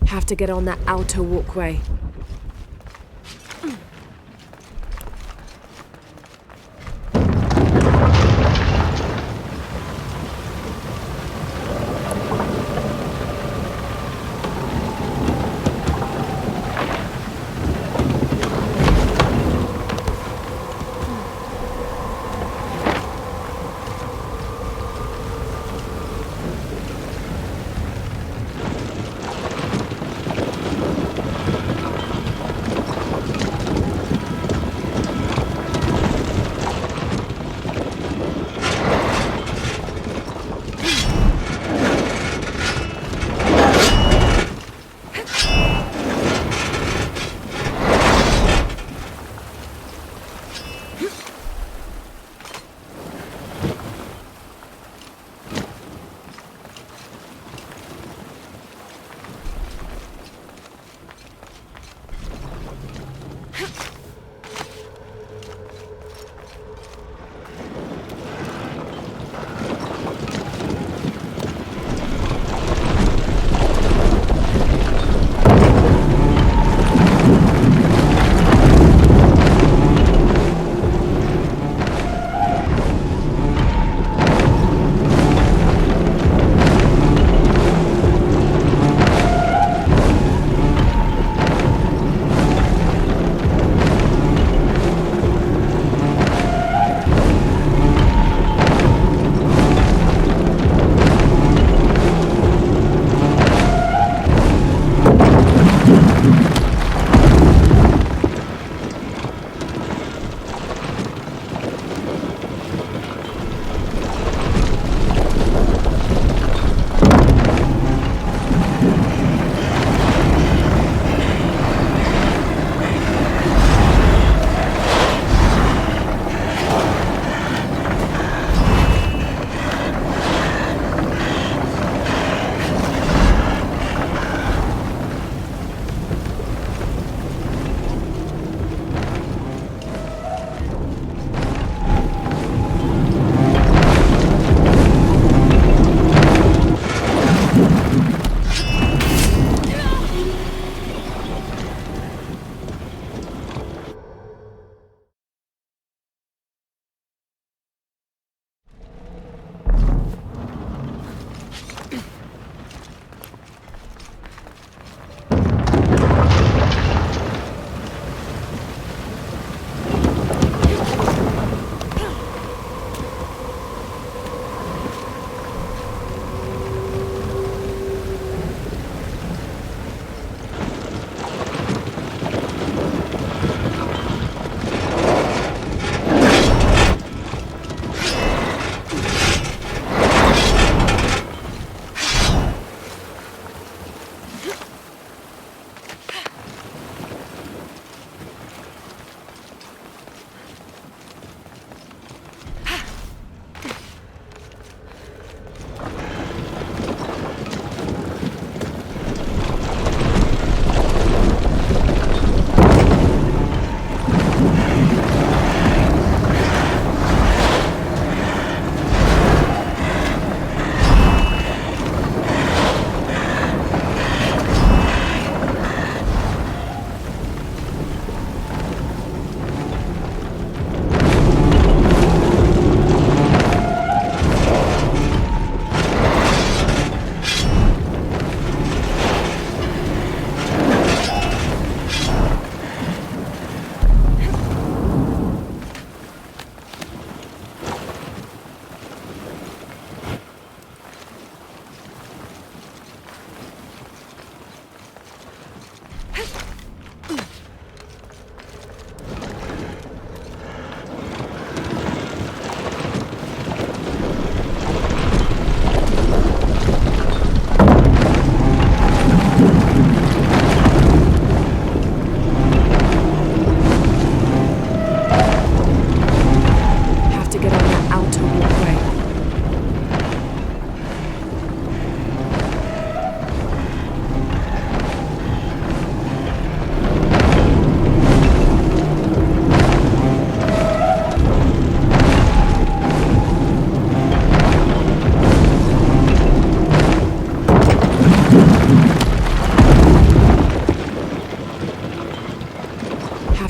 Have to get on that outer walkway.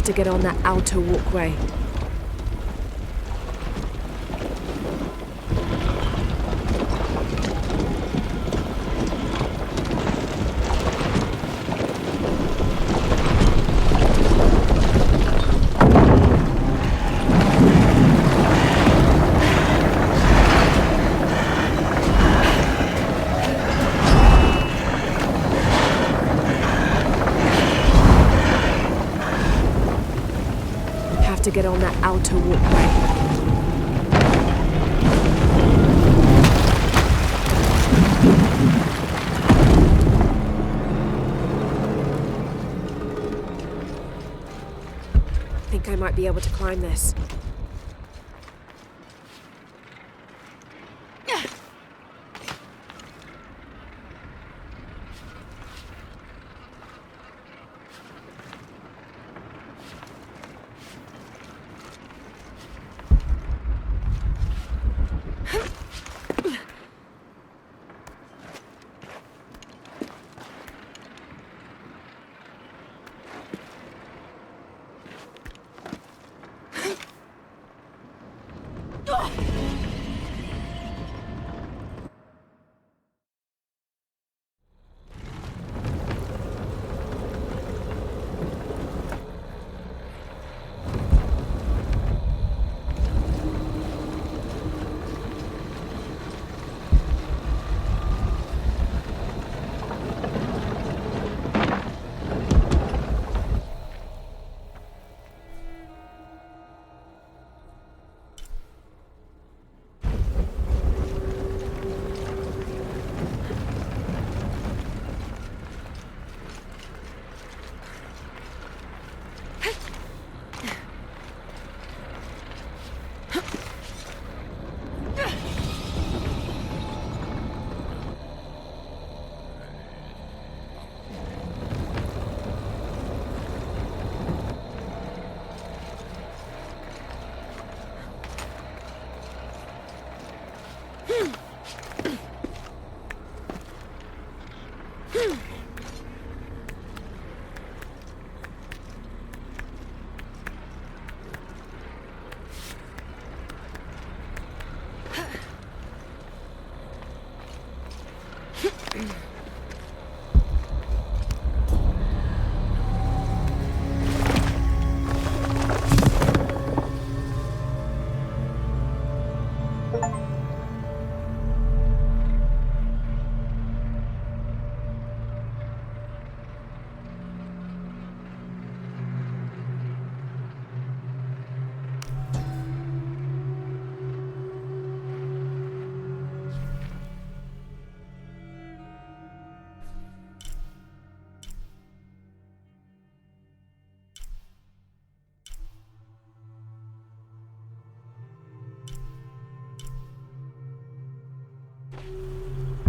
to get on that outer walkway. Have to get on that outer walkway. Think I might be able to climb this.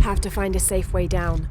Have to find a safe way down.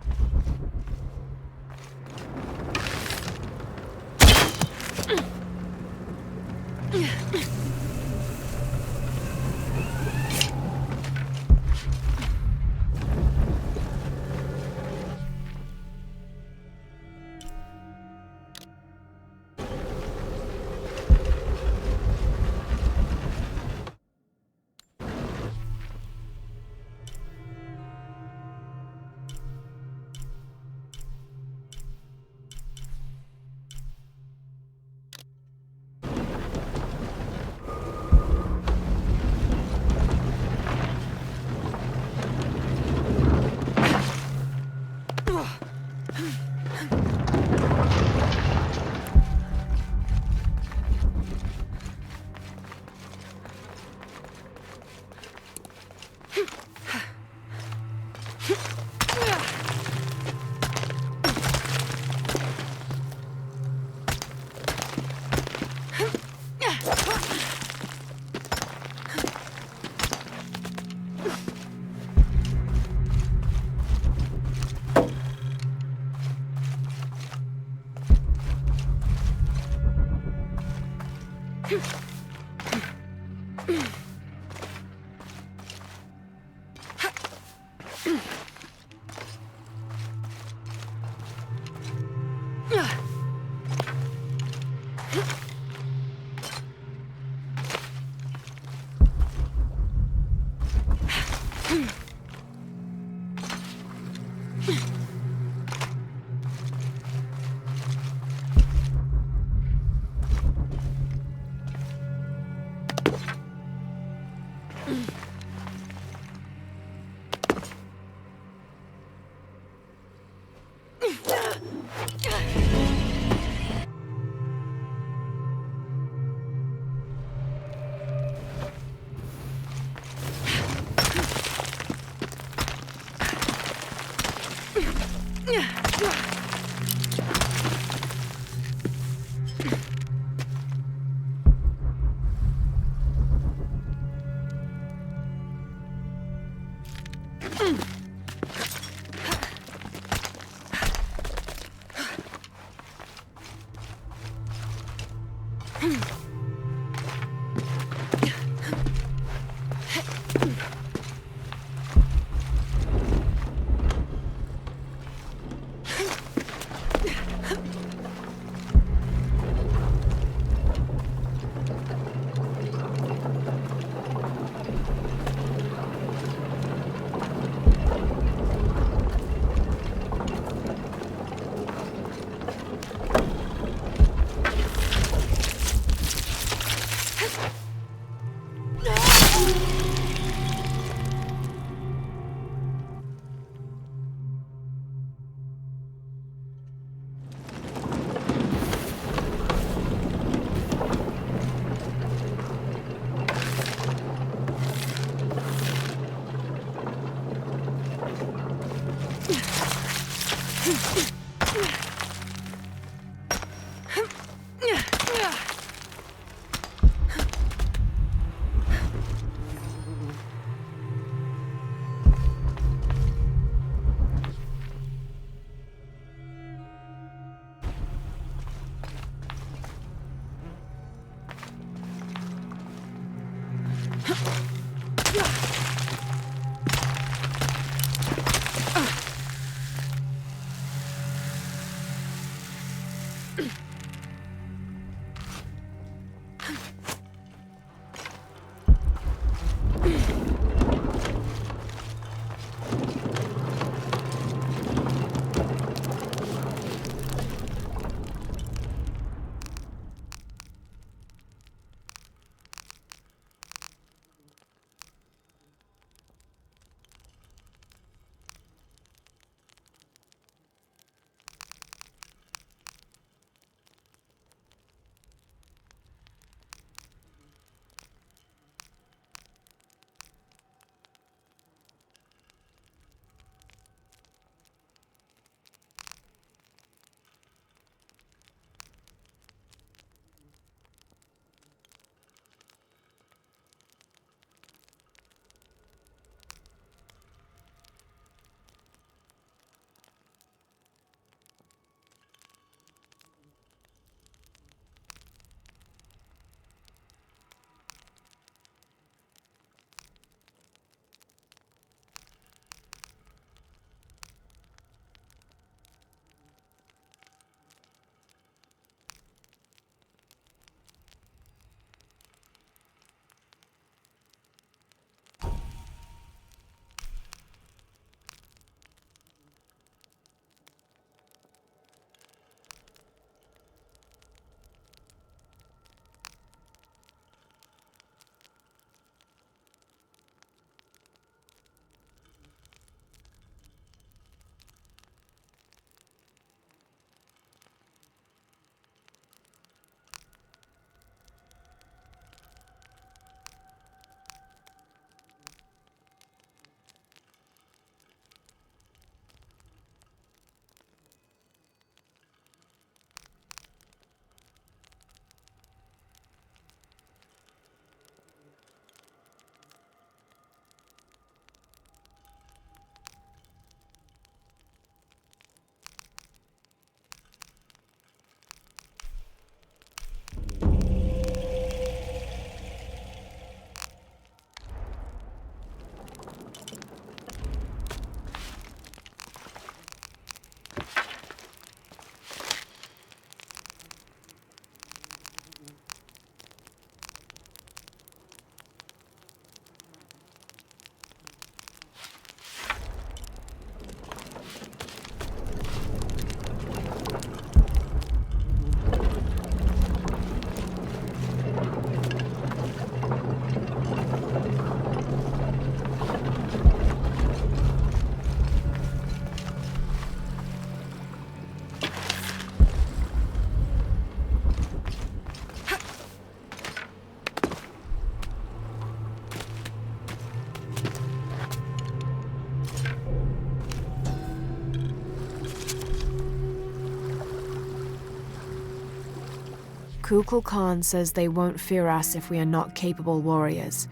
Kukul Khan says they won't fear us if we are not capable warriors,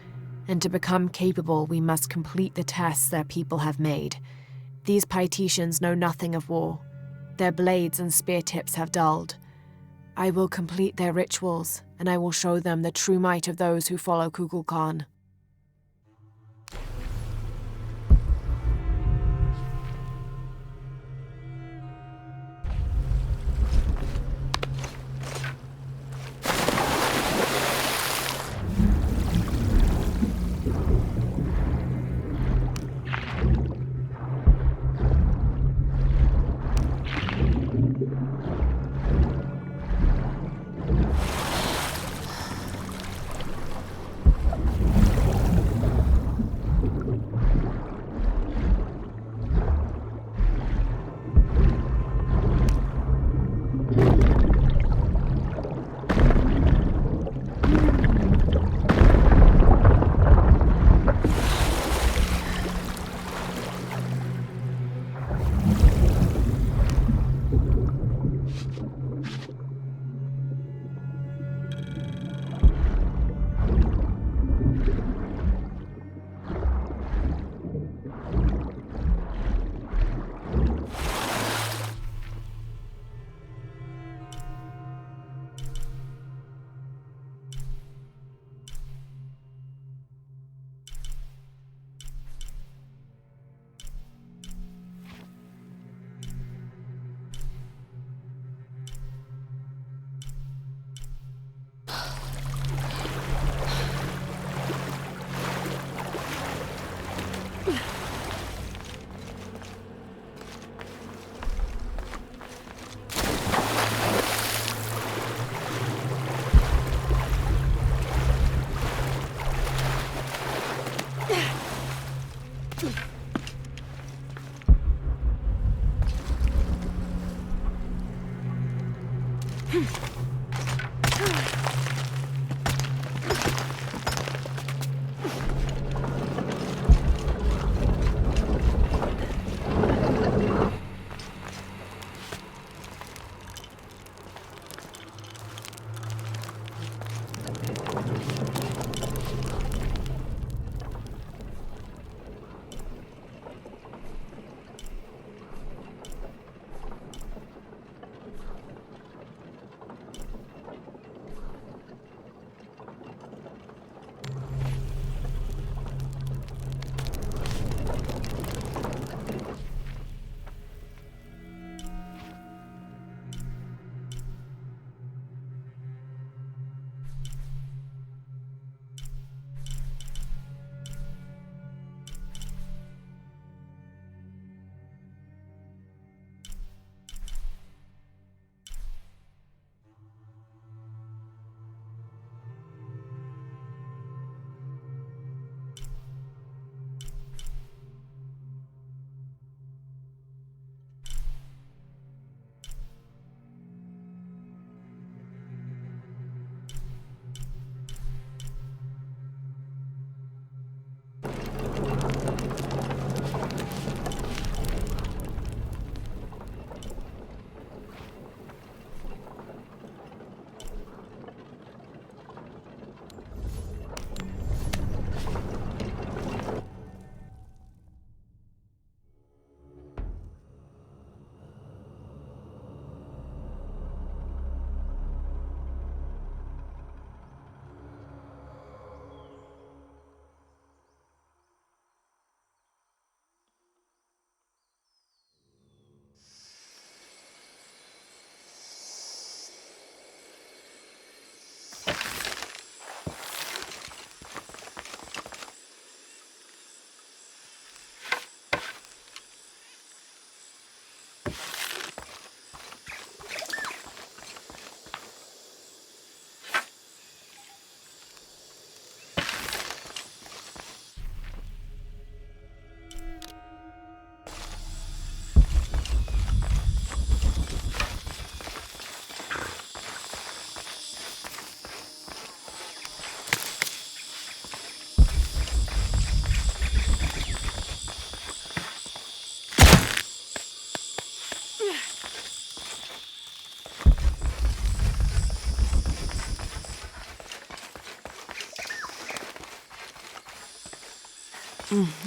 and to become capable we must complete the tests their people have made. These Paititians know nothing of war. Their blades and spear tips have dulled. I will complete their rituals, and I will show them the true might of those who follow Kukulkan.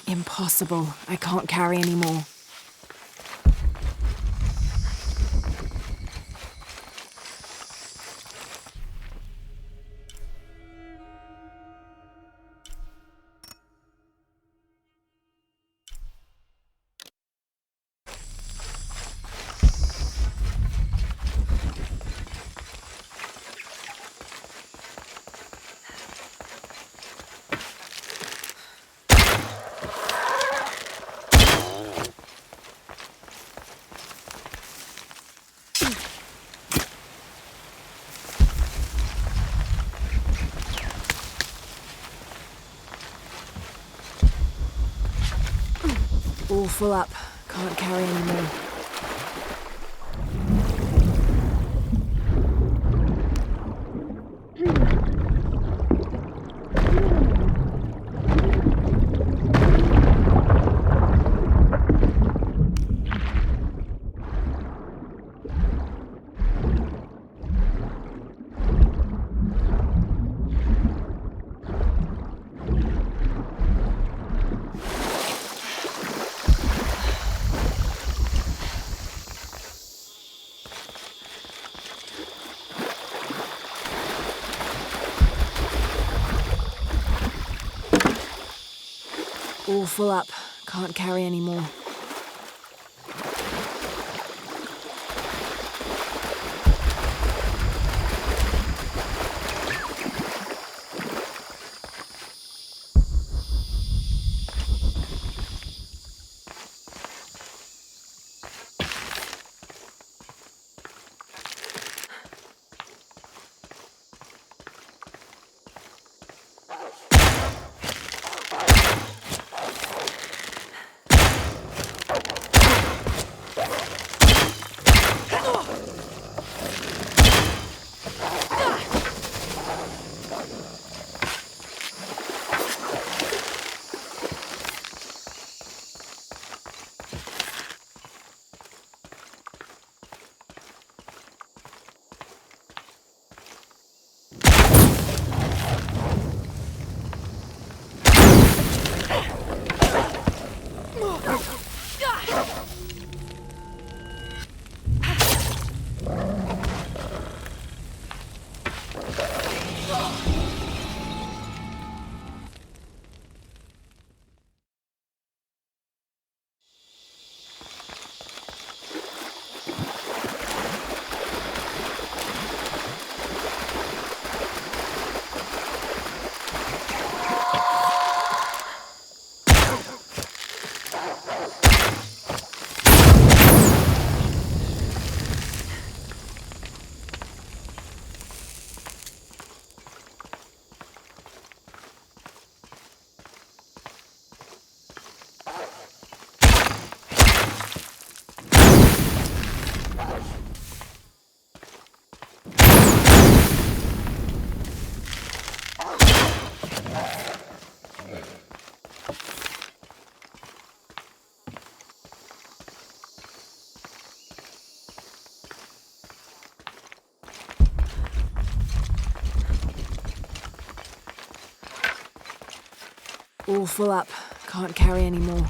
Impossible. I can't carry anymore. full up. Can't carry anymore. All full up. Can't carry anymore. All full up. Can't carry anymore.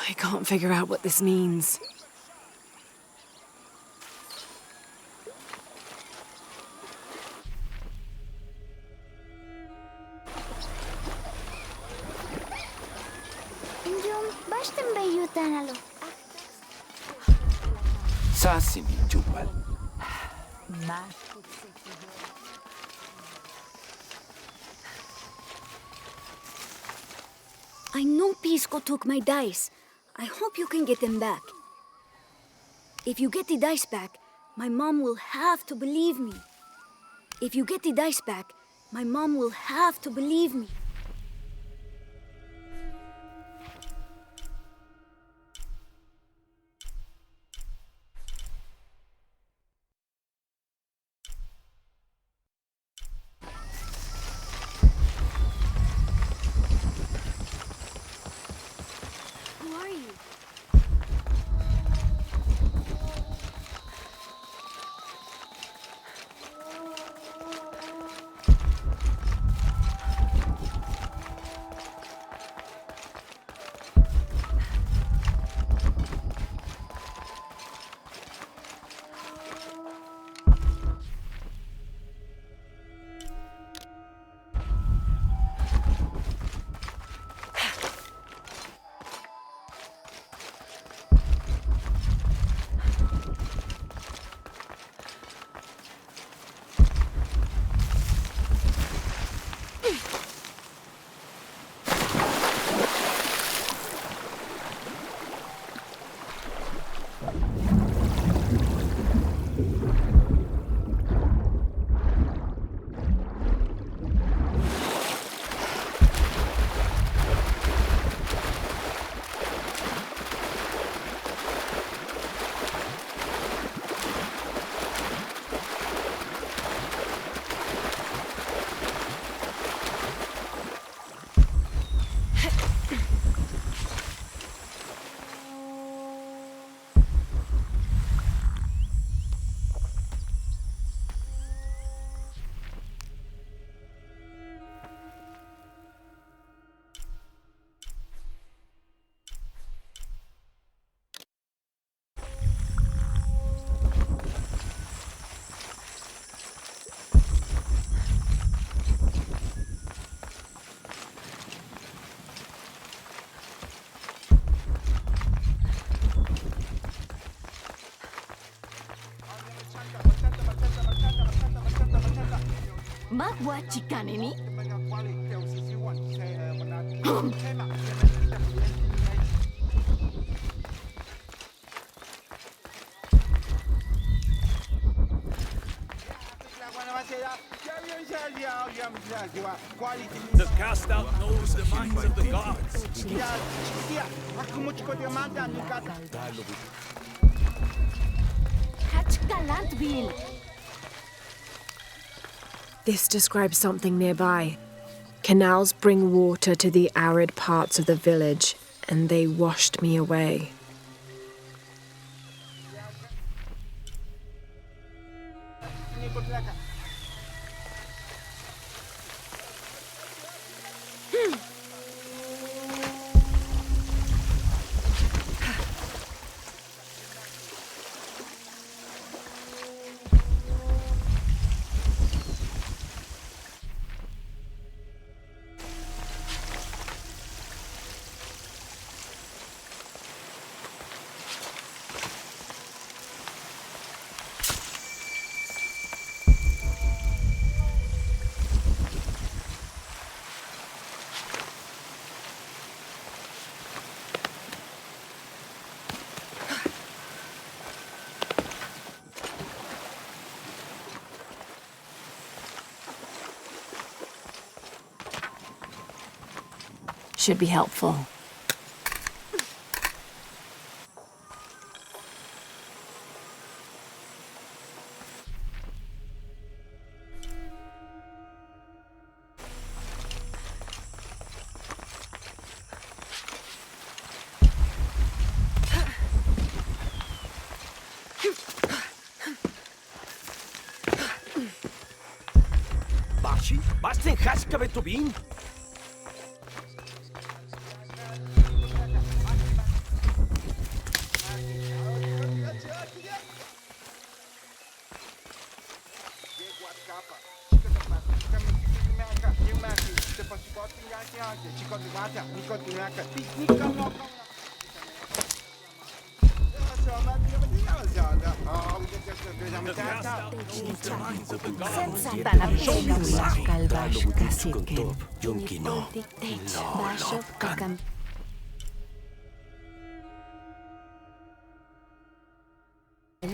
I can't figure out what this means. Njom, bashtem be yutanalo. Sasimi Jubal. I know Pisco took my dice. I hope you can get them back. If you get the dice back, my mom will have to believe me. If you get the dice back, my mom will have to believe me. Who are you? Magwa chikan ini? To cast out knows the minds of the gods. This describes something nearby. Canals bring water to the arid parts of the village, and they washed me away. Should be helpful. Bashi? Was den Haskabe Tobin?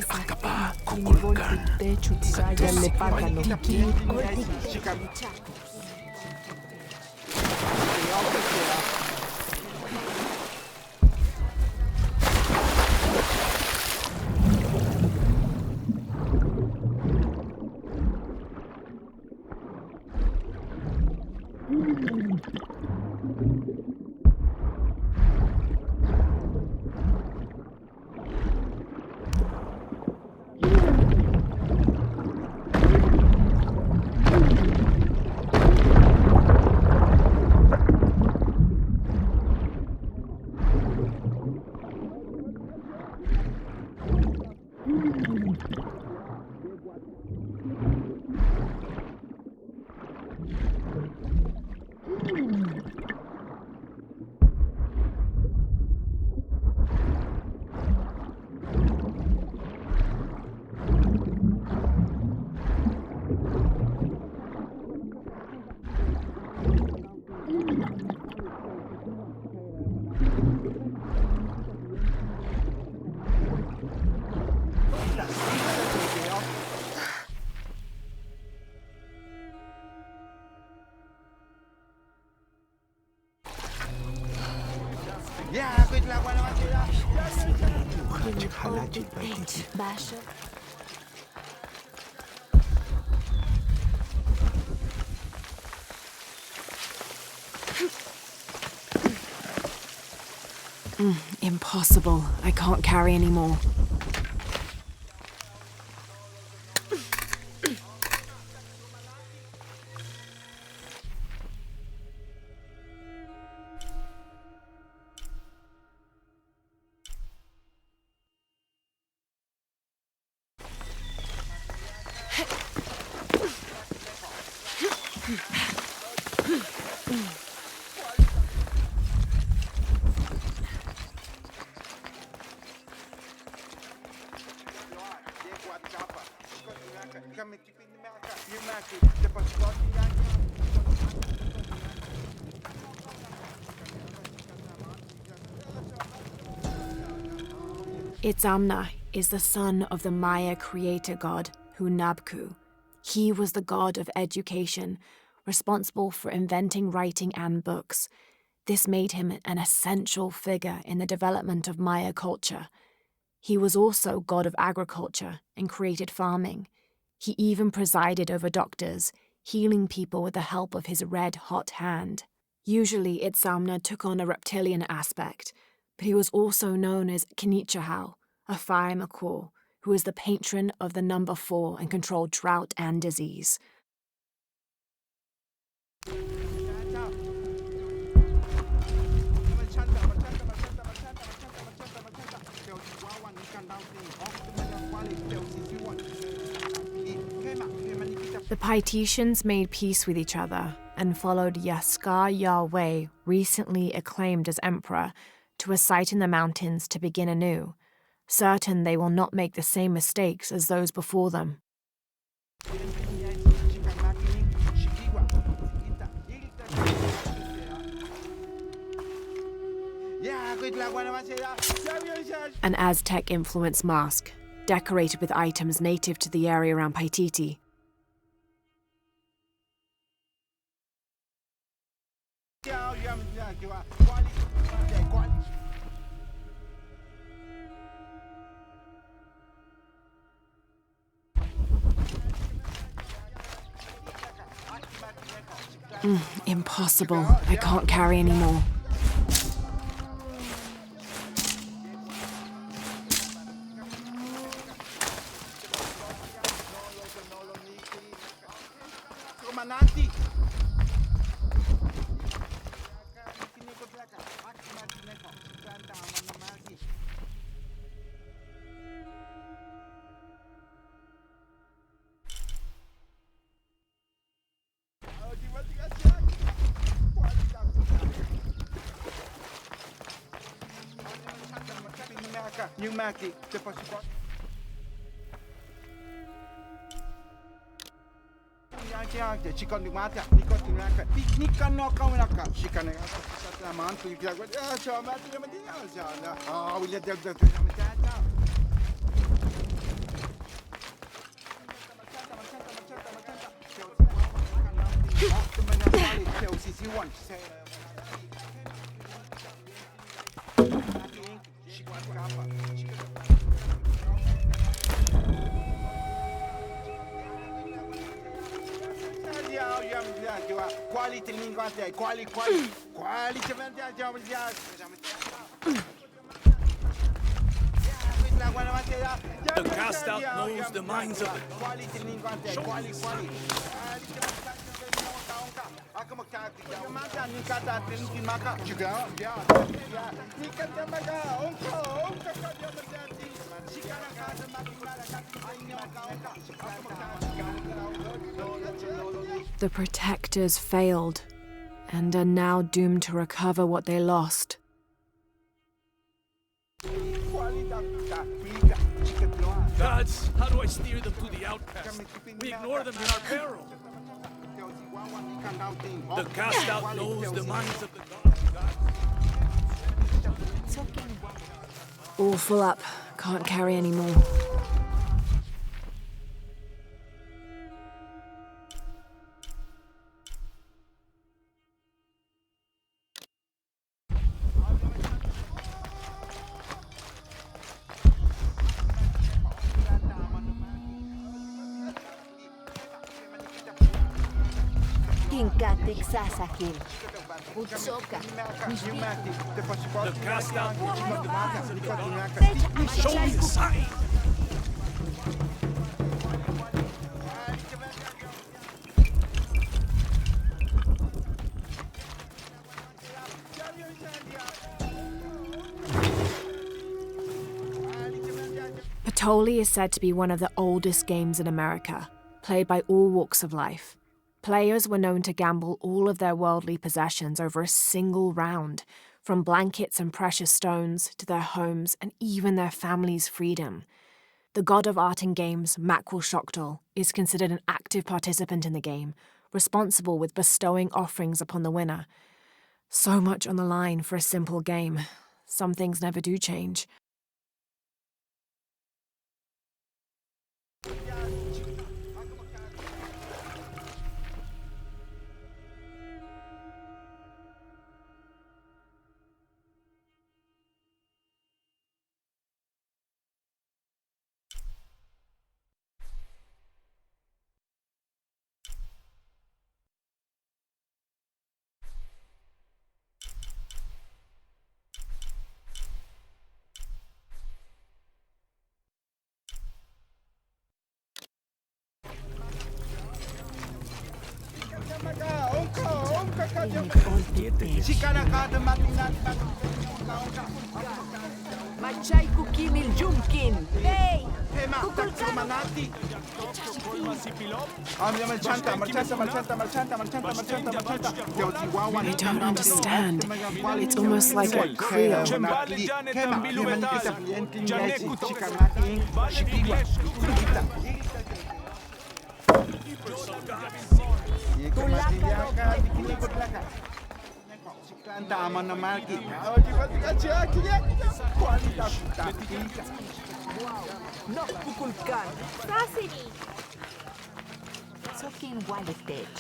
Akapa kukulkan. Impossible. I can't carry anymore. Itzamna is the son of the Maya creator god Hunabku. He was the god of education, responsible for inventing writing and books. This made him an essential figure in the development of Maya culture. He was also god of agriculture and created farming. He even presided over doctors. healing people with the help of his red-hot hand. Usually, Itzamna took on a reptilian aspect, but he was also known as Kinichahau, a fire macaw, who is the patron of the number 4 and controlled drought and disease. The Paititians made peace with each other and followed Yaskar Yahweh, recently acclaimed as emperor, to a site in the mountains to begin anew, certain they will not make the same mistakes as those before them. An Aztec-influenced mask, decorated with items native to the area around Paititi. Impossible. I can't carry anymore. The cast out knows the minds of the gods. Show me the sign. The protectors failed, and are now doomed to recover what they lost. Gods, how do I steer them to the outcast? We ignore them in our peril. The cast out knows the minds of the gods. All full up. Can't carry anymore. Kinkatik sasakin. Utsoka. The cast out knows the minds of the gods. Show me the sign. Patoli is said to be one of the oldest games in America, played by all walks of life. Players were known to gamble all of their worldly possessions over a single round, from blankets and precious stones to their homes and even their family's freedom. The god of art and games, Makwul Shoktol, is considered an active participant in the game, responsible with bestowing offerings upon the winner. So much on the line for a simple game. Some things never do change. heritage. Machay kukimil jumkin. Hey! I don't understand. It's almost like a Creole. No kukulkan. Rafini! Sokin walitech.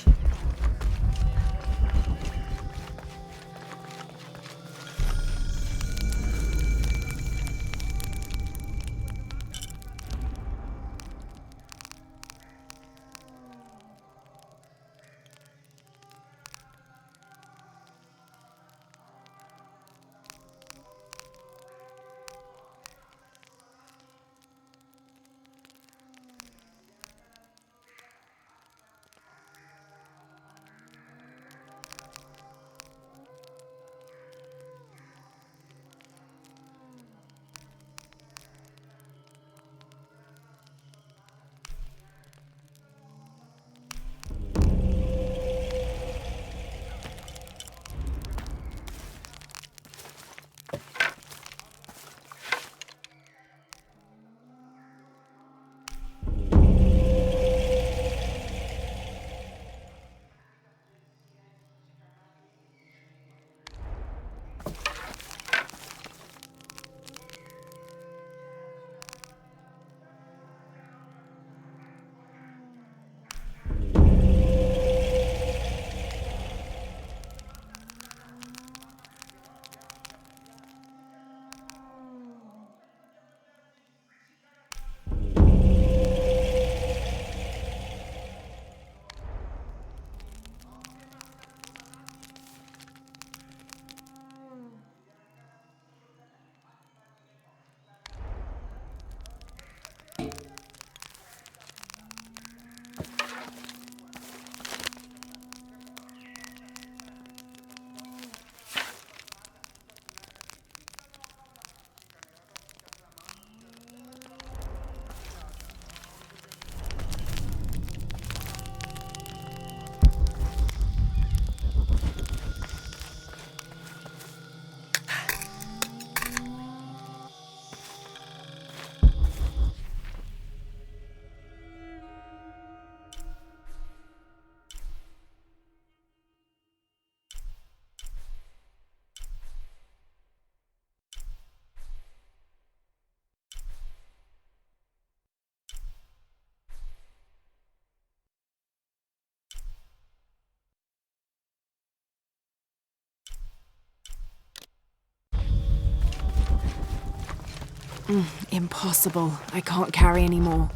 Impossible. I can't carry anymore.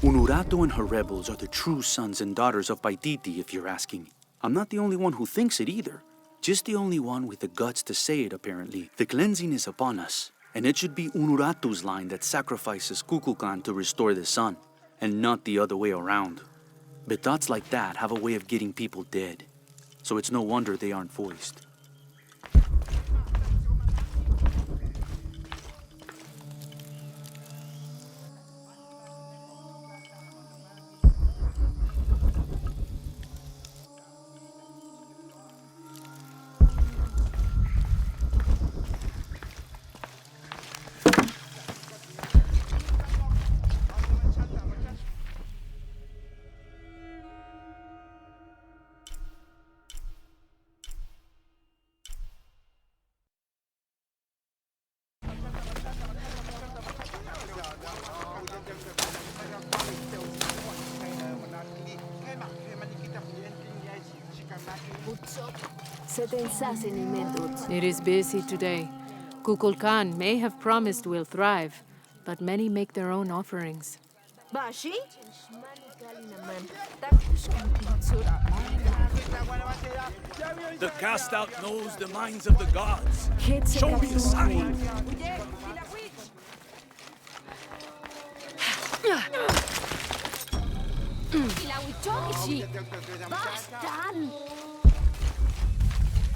Unuratu and her rebels are the true sons and daughters of Paititi, if you're asking. I'm not the only one who thinks it either. Just the only one with the guts to say it, apparently. The cleansing is upon us, and it should be Unuratu's line that sacrifices Kukulkan to restore the sun, and not the other way around. But thoughts like that have a way of getting people dead, so it's no wonder they aren't voiced. It is busy today. Kukulkan may have promised we'll thrive, but many make their own offerings. Bashi? The cast out knows the minds of the gods. Show me a sign.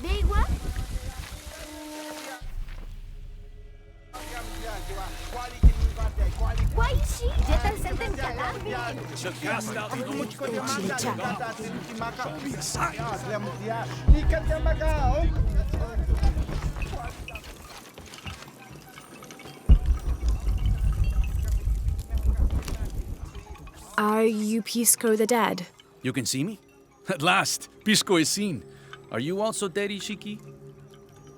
Dewa? Why is she? Jetal senten kalamin. The cast out knows the minds of the gods. Show me a sign. Are you Pisco the Dead? You can see me? At last, Pisco is seen. Are you also dead, Ishiki?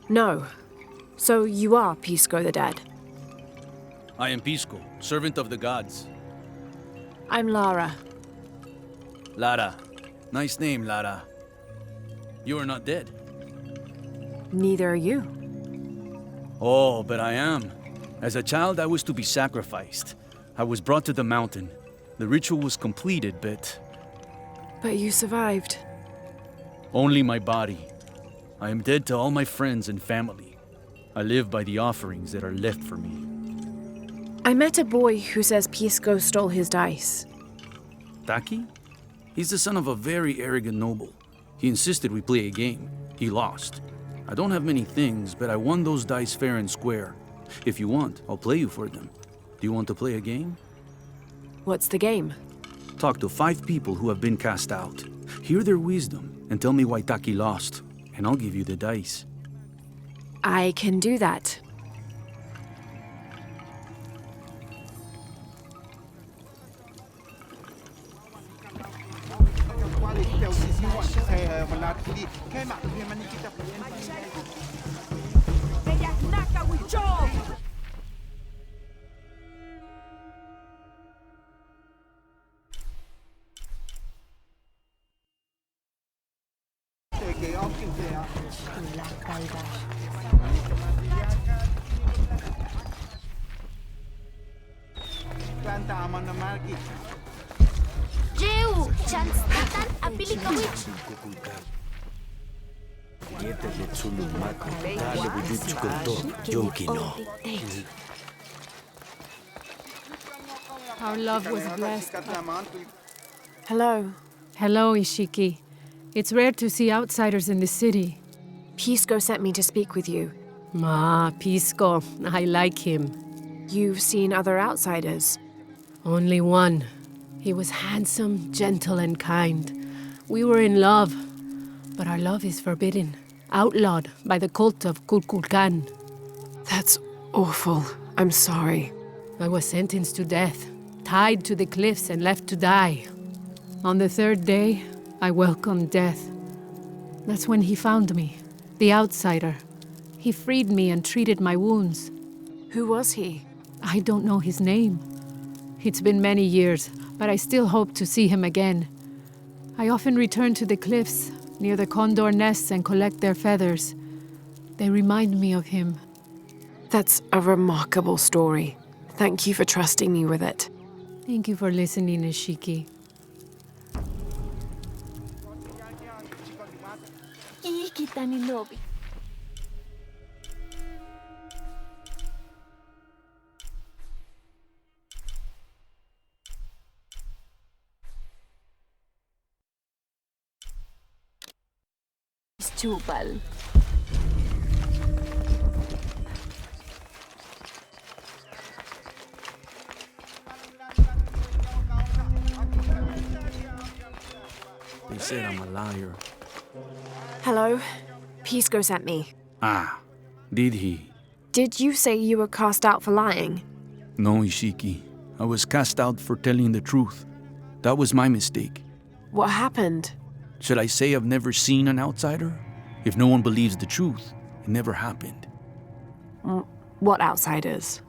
No. So you are Pisco the Dead. I am Pisco, servant of the gods. I'm Lara. Lara. Nice name, Lara. You are not dead. Neither are you. Oh, but I am. As a child, I was to be sacrificed. I was brought to the mountain. The ritual was completed, but But you survived. only my body. I am dead to all my friends and family. I live by the offerings that are left for me. I met a boy who says Pisco stole his dice. Taki? He's the son of a very arrogant noble. He insisted we play a game. He lost. I don't have many things, but I won those dice fair and square. If you want, I'll play you for them. Do you want to play a game? What's the game? Talk to 5 people who have been cast out. Hear their wisdom and tell me why Taki lost, and I'll give you the dice. I can do that. Jeu! Chance tatan apili kawit. Our love was blessed. Hello. Hello, Ishiki. It's rare to see outsiders in the city. Pisco sent me to speak with you. Pisco. I like him. You've seen other outsiders. Only one. He was handsome, gentle, and kind. We were in love. But our love is forbidden. Outlawed by the cult of Kukulkan. That's awful. I'm sorry. I was sentenced to death, tied to the cliffs and left to die. On the 3rd day, I welcomed death. That's when he found me, the outsider. He freed me and treated my wounds. Who was he? I don't know his name. It's been many years, but I still hope to see him again. I often return to the cliffs, near the condor nests, and collect their feathers. They remind me of him. That's a remarkable story. Thank you for trusting me with it. Thank you for listening, Ishiki. Chupal. They said I'm a liar. Hello. Pisco sent me. Ah, did he? Did you say you were cast out for lying? No, Ishiki. I was cast out for telling the truth. That was my mistake. What happened? Should I say I've never seen an outsider? If no one believes the truth, it never happened. What outsiders?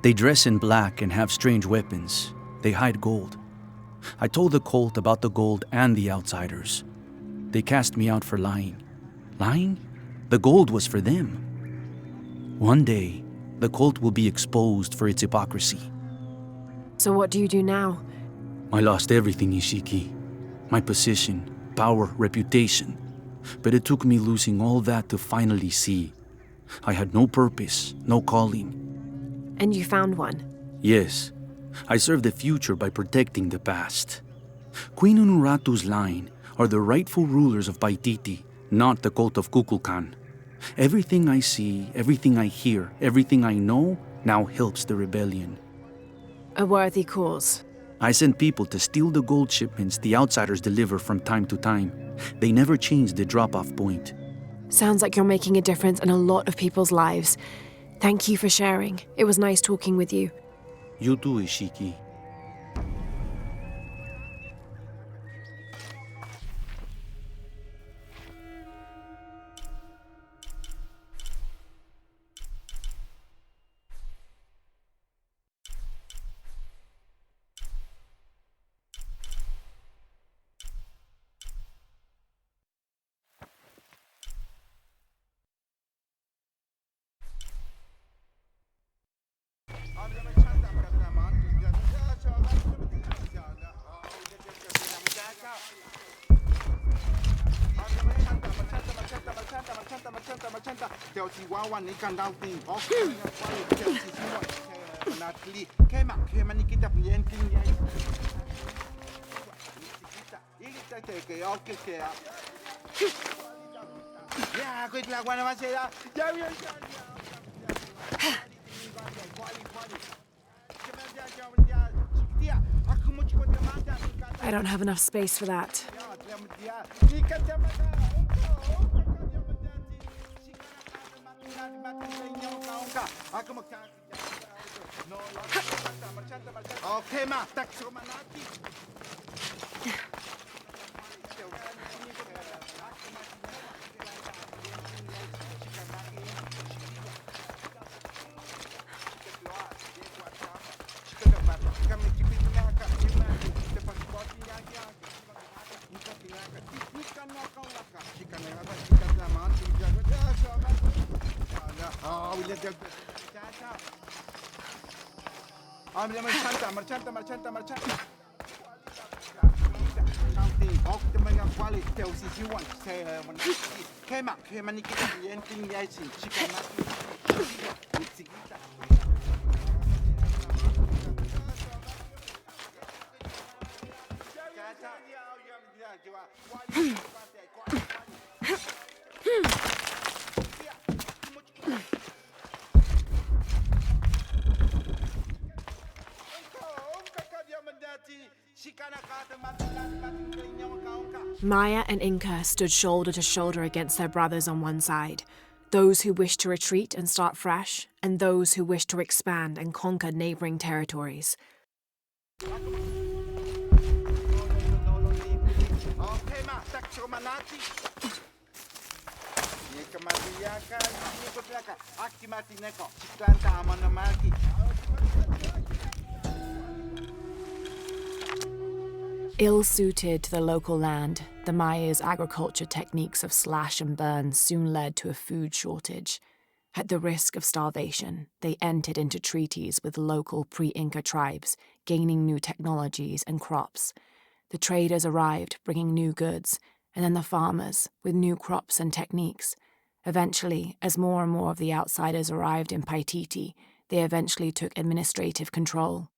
They dress in black and have strange weapons. They hide gold. I told the cult about the gold and the outsiders. They cast me out for lying. Lying? The gold was for them. One day, the cult will be exposed for its hypocrisy. So what do you do now? I lost everything, Ishiki. My position, power, reputation. But it took me losing all that to finally see. I had no purpose, no calling. And you found one? Yes, I serve the future by protecting the past. Queen Unuratu's line are the rightful rulers of Paititi, not the cult of Kukulkan. Everything I see, everything I hear, everything I know now helps the rebellion. A worthy cause. I send people to steal the gold shipments the outsiders deliver from time to time. They never change the drop-off point. Sounds like you're making a difference in a lot of people's lives. Thank you for sharing. It was nice talking with you. You too, Ishiki. I don't have enough space for that. Maya and Inca stood shoulder to shoulder against their brothers on one side, those who wished to retreat and start fresh, and those who wished to expand and conquer neighboring territories. Ill-suited to the local land, the Maya's agriculture techniques of slash and burn soon led to a food shortage. At the risk of starvation, they entered into treaties with local pre-Inca tribes, gaining new technologies and crops. The traders arrived, bringing new goods, and then the farmers, with new crops and techniques. Eventually, as more and more of the outsiders arrived in Paititi, they eventually took administrative control.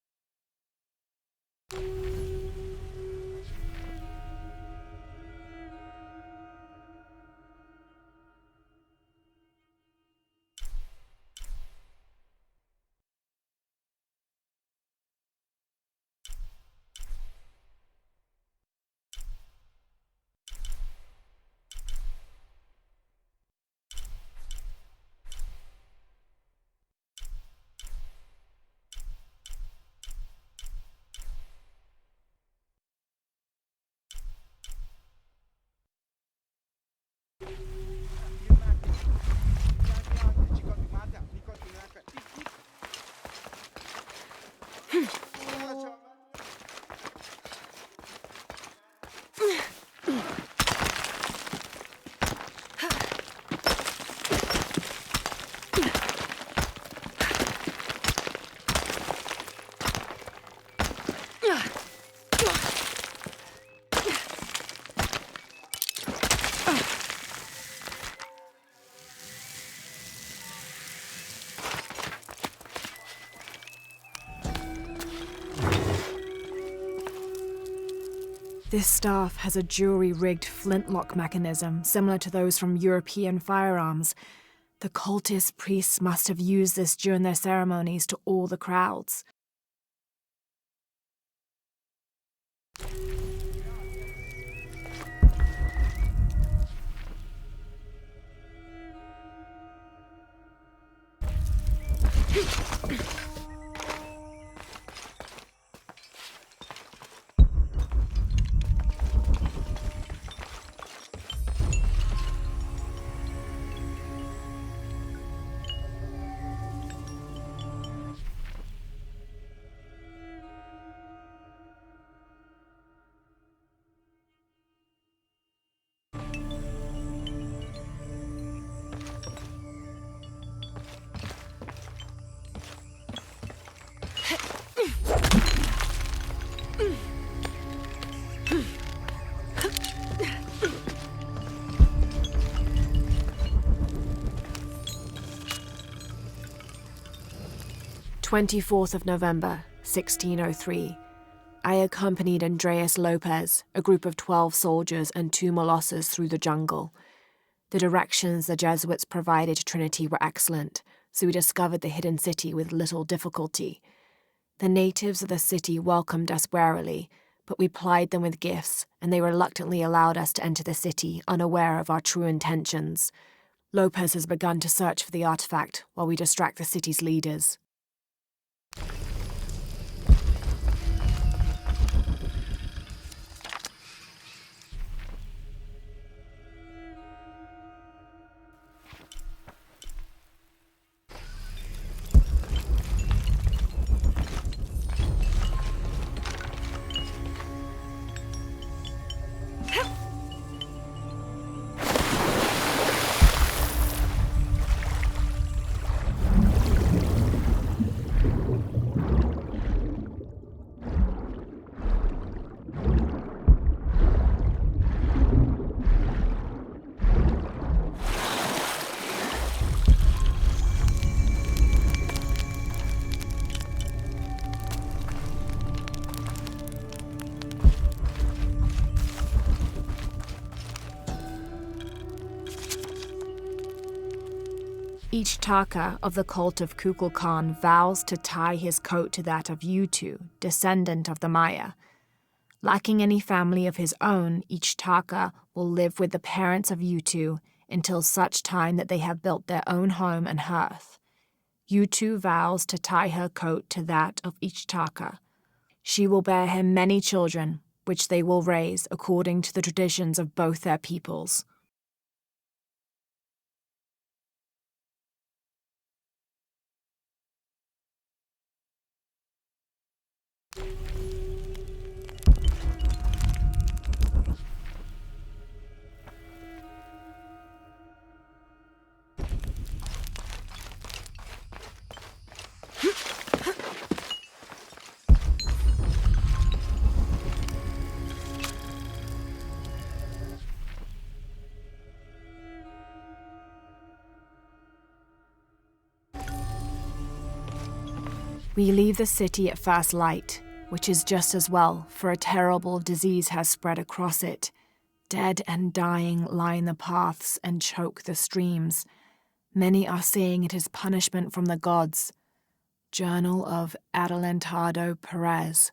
This staff has a jury-rigged flintlock mechanism similar to those from European firearms. The cultist priests must have used this during their ceremonies to awe the crowds. November 1603. I accompanied Andreas Lopez, a group of 12 soldiers and 2 Molossers through the jungle. The directions the Jesuits provided to Trinity were excellent, so we discovered the hidden city with little difficulty. The natives of the city welcomed us warily, but we plied them with gifts, and they reluctantly allowed us to enter the city, unaware of our true intentions. Lopez has begun to search for the artifact while we distract the city's leaders. Each Taka of the cult of Kukulkan vows to tie his coat to that of Yutu, descendant of the Maya. Lacking any family of his own, each Taka will live with the parents of Yutu until such time that they have built their own home and hearth. Yutu vows to tie her coat to that of each Taka. She will bear him many children, which they will raise according to the traditions of both their peoples. We leave the city at first light, which is just as well, for a terrible disease has spread across it. Dead and dying line the paths and choke the streams. Many are saying it is punishment from the gods. Journal of Adelantado Perez.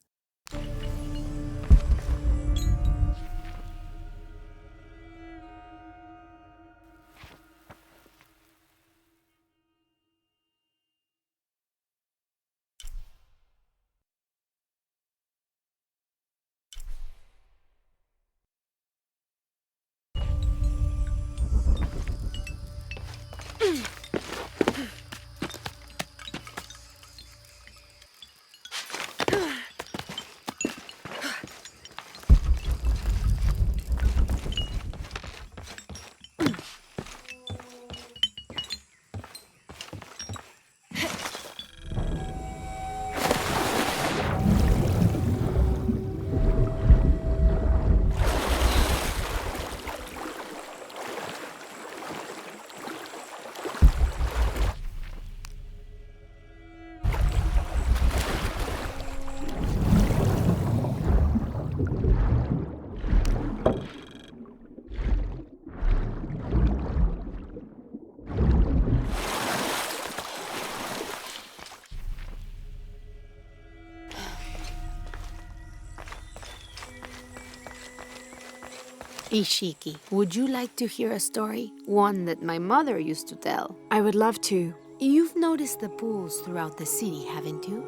Ishiki, would you like to hear a story? One that my mother used to tell. I would love to. You've noticed the pools throughout the city, haven't you?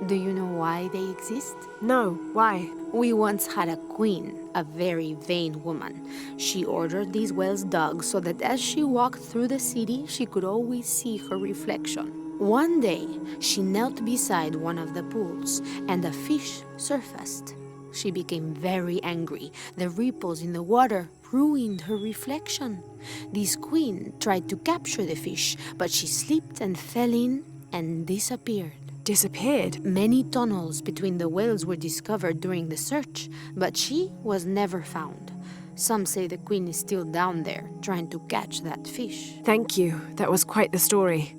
Do you know why they exist? No, why? We once had a queen, a very vain woman. She ordered these wells dug so that as she walked through the city, she could always see her reflection. One day, she knelt beside one of the pools, and a fish surfaced. She became very angry. The ripples in the water ruined her reflection. This queen tried to capture the fish, but she slipped and fell in and disappeared. Disappeared? Many tunnels between the wells were discovered during the search, but she was never found. Some say the queen is still down there, trying to catch that fish. Thank you. That was quite the story.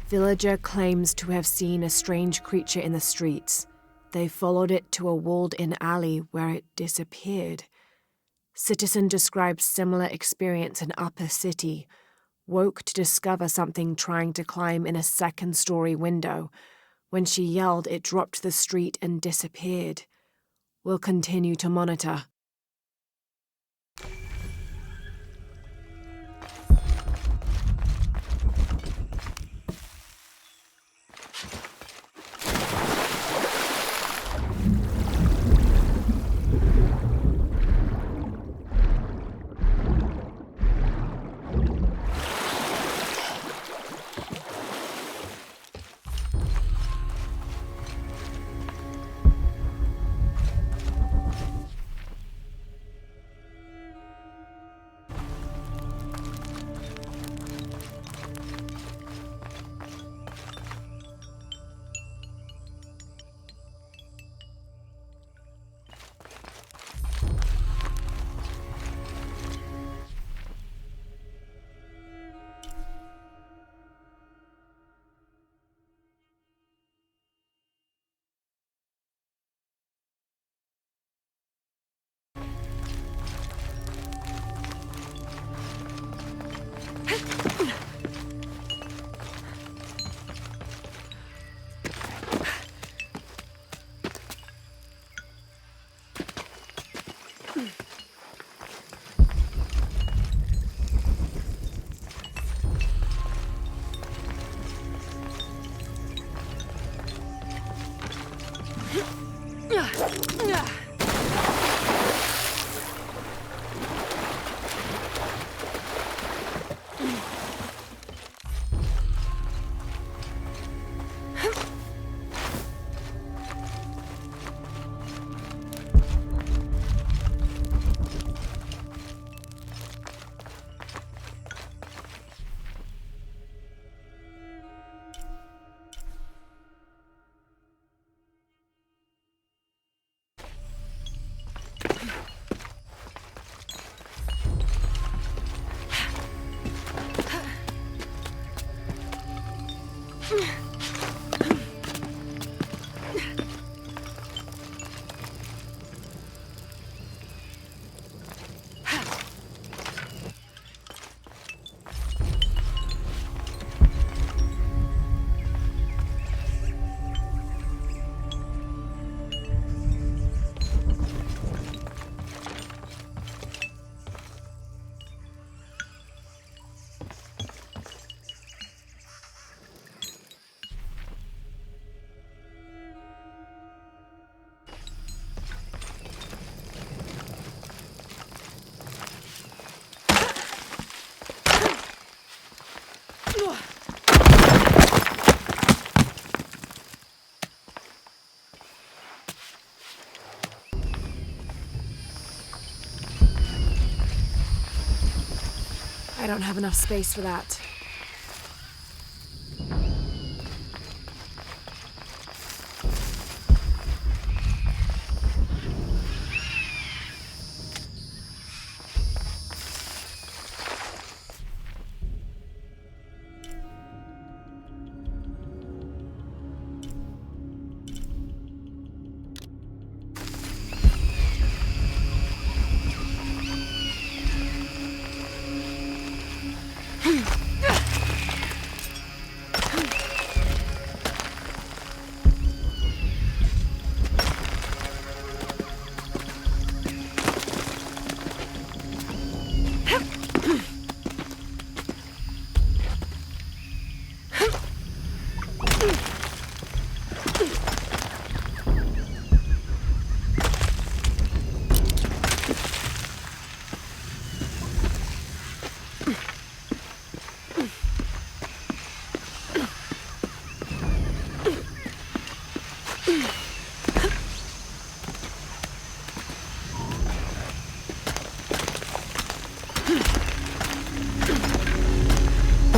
Villager claims to have seen a strange creature in the streets. They followed it to a walled-in alley where it disappeared. Citizen described similar experience in Upper City. Woke to discover something trying to climb in a second-story window. When she yelled, it dropped to the street and disappeared. We'll continue to monitor. I don't have enough space for that.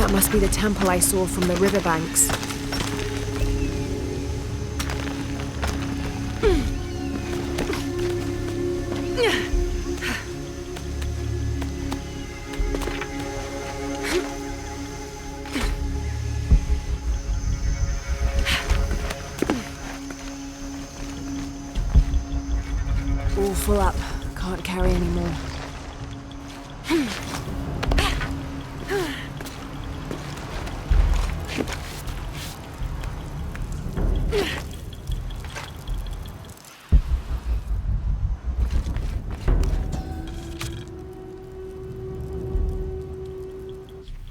That must be the temple I saw from the riverbanks. All full up. Can't carry any more.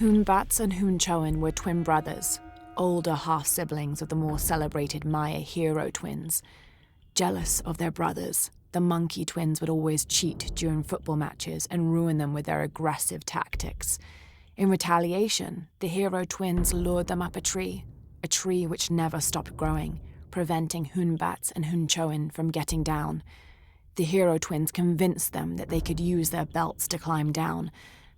Hunbats and Hunchoan were twin brothers, older half-siblings of the more celebrated Maya hero twins. Jealous of their brothers, the monkey twins would always cheat during football matches and ruin them with their aggressive tactics. In retaliation, the hero twins lured them up a tree which never stopped growing, preventing Hunbats and Hunchoan from getting down. The hero twins convinced them that they could use their belts to climb down,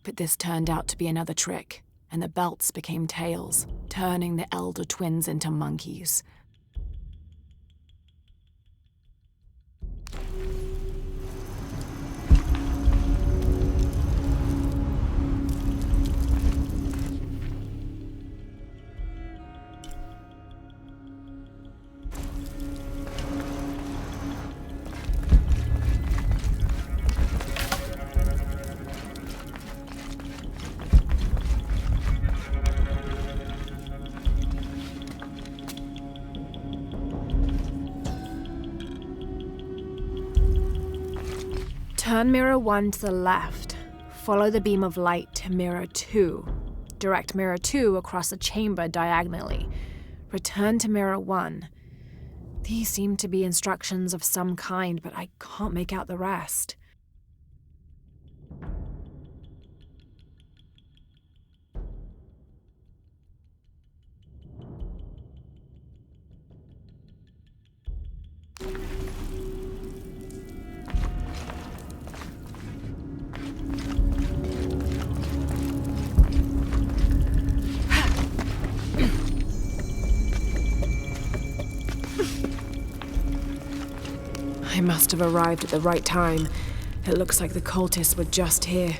but this turned out to be another trick, and the belts became tails, turning the elder twins into monkeys. Turn mirror 1 to the left. Follow the beam of light to mirror 2. Direct mirror 2 across the chamber diagonally. Return to mirror 1. These seem to be instructions of some kind, but I can't make out the rest. I must have arrived at the right time. It looks like the cultists were just here.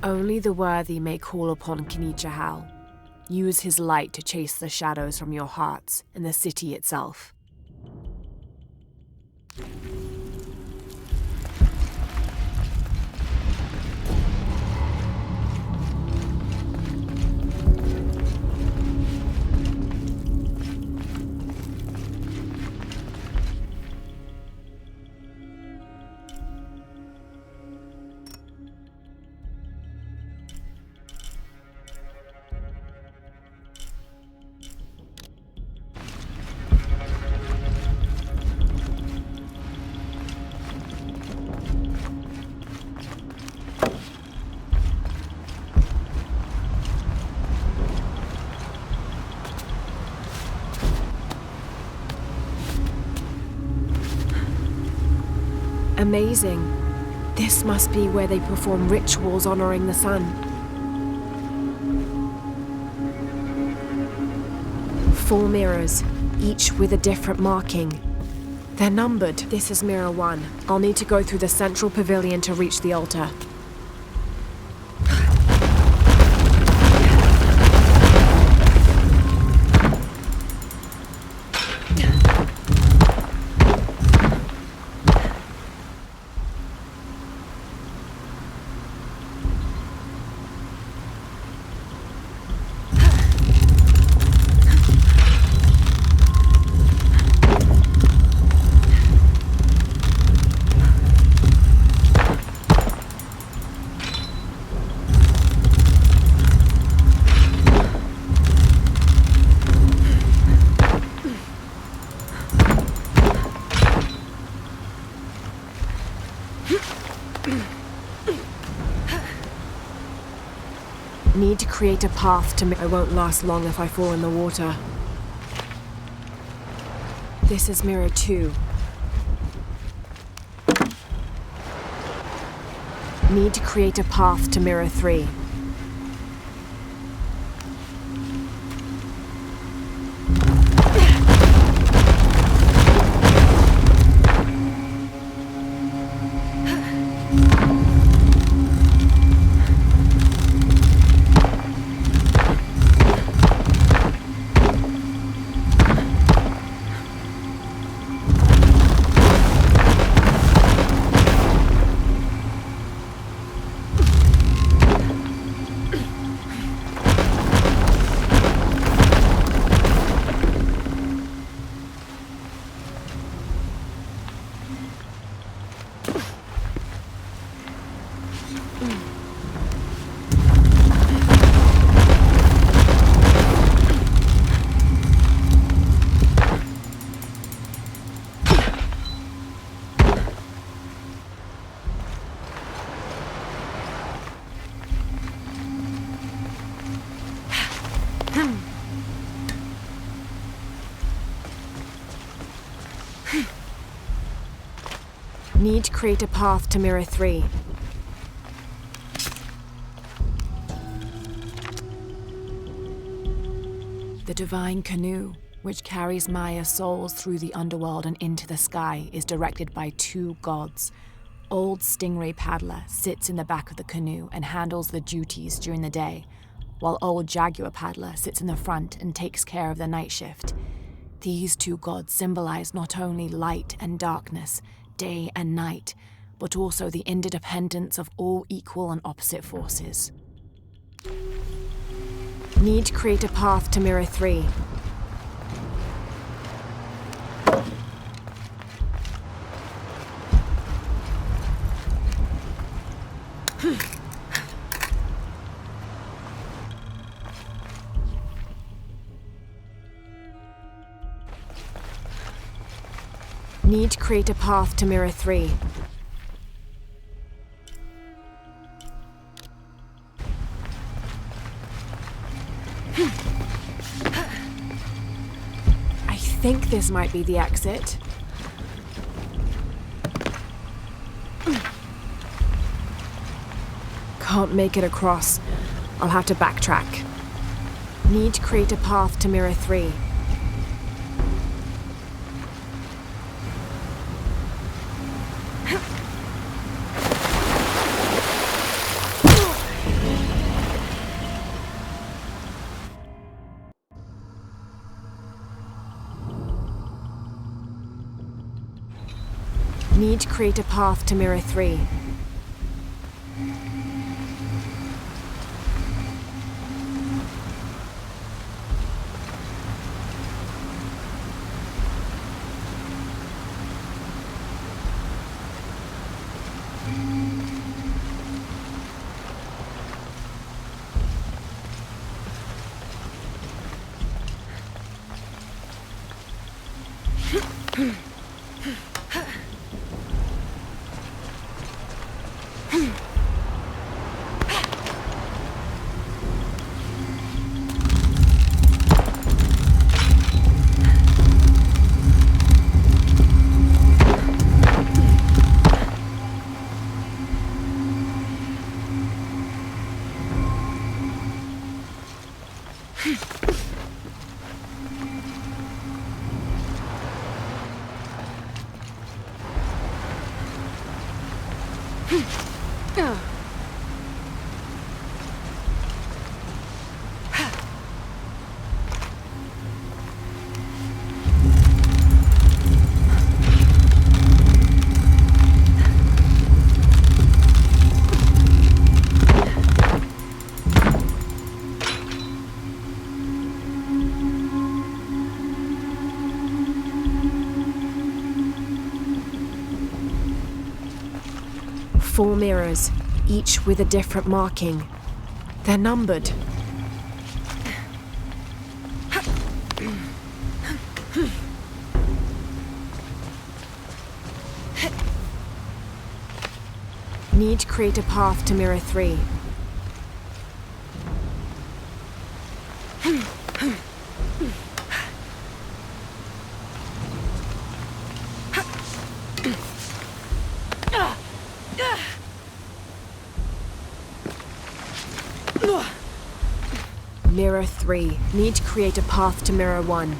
Only the worthy may call upon Knichahal. Use his light to chase the shadows from your hearts and the city itself. Amazing. This must be where they perform rituals honoring the sun. 4 mirrors, each with a different marking. They're numbered. This is mirror 1. I'll need to go through the central pavilion to reach the altar. Need to create a path to... I won't last long if I fall in the water. This is mirror 2. Need to create a path to mirror 3. Need to create a path to mirror 3. The divine canoe, which carries Maya's souls through the underworld and into the sky, is directed by 2 gods. Old Stingray Paddler sits in the back of the canoe and handles the duties during the day, while Old Jaguar Paddler sits in the front and takes care of the night shift. These 2 gods symbolize not only light and darkness, day and night, but also the interdependence of all equal and opposite forces. Need to create a path to mirror 3. Need to create a path to mirror 3. I think this might be the exit. Can't make it across. I'll have to backtrack. Need to create a path to mirror 3. Need to create a path to mirror 3. Four mirrors, each with a different marking. They're numbered. Need to create a path to mirror 3. Mirror 3. Need to create a path to Mirror 1.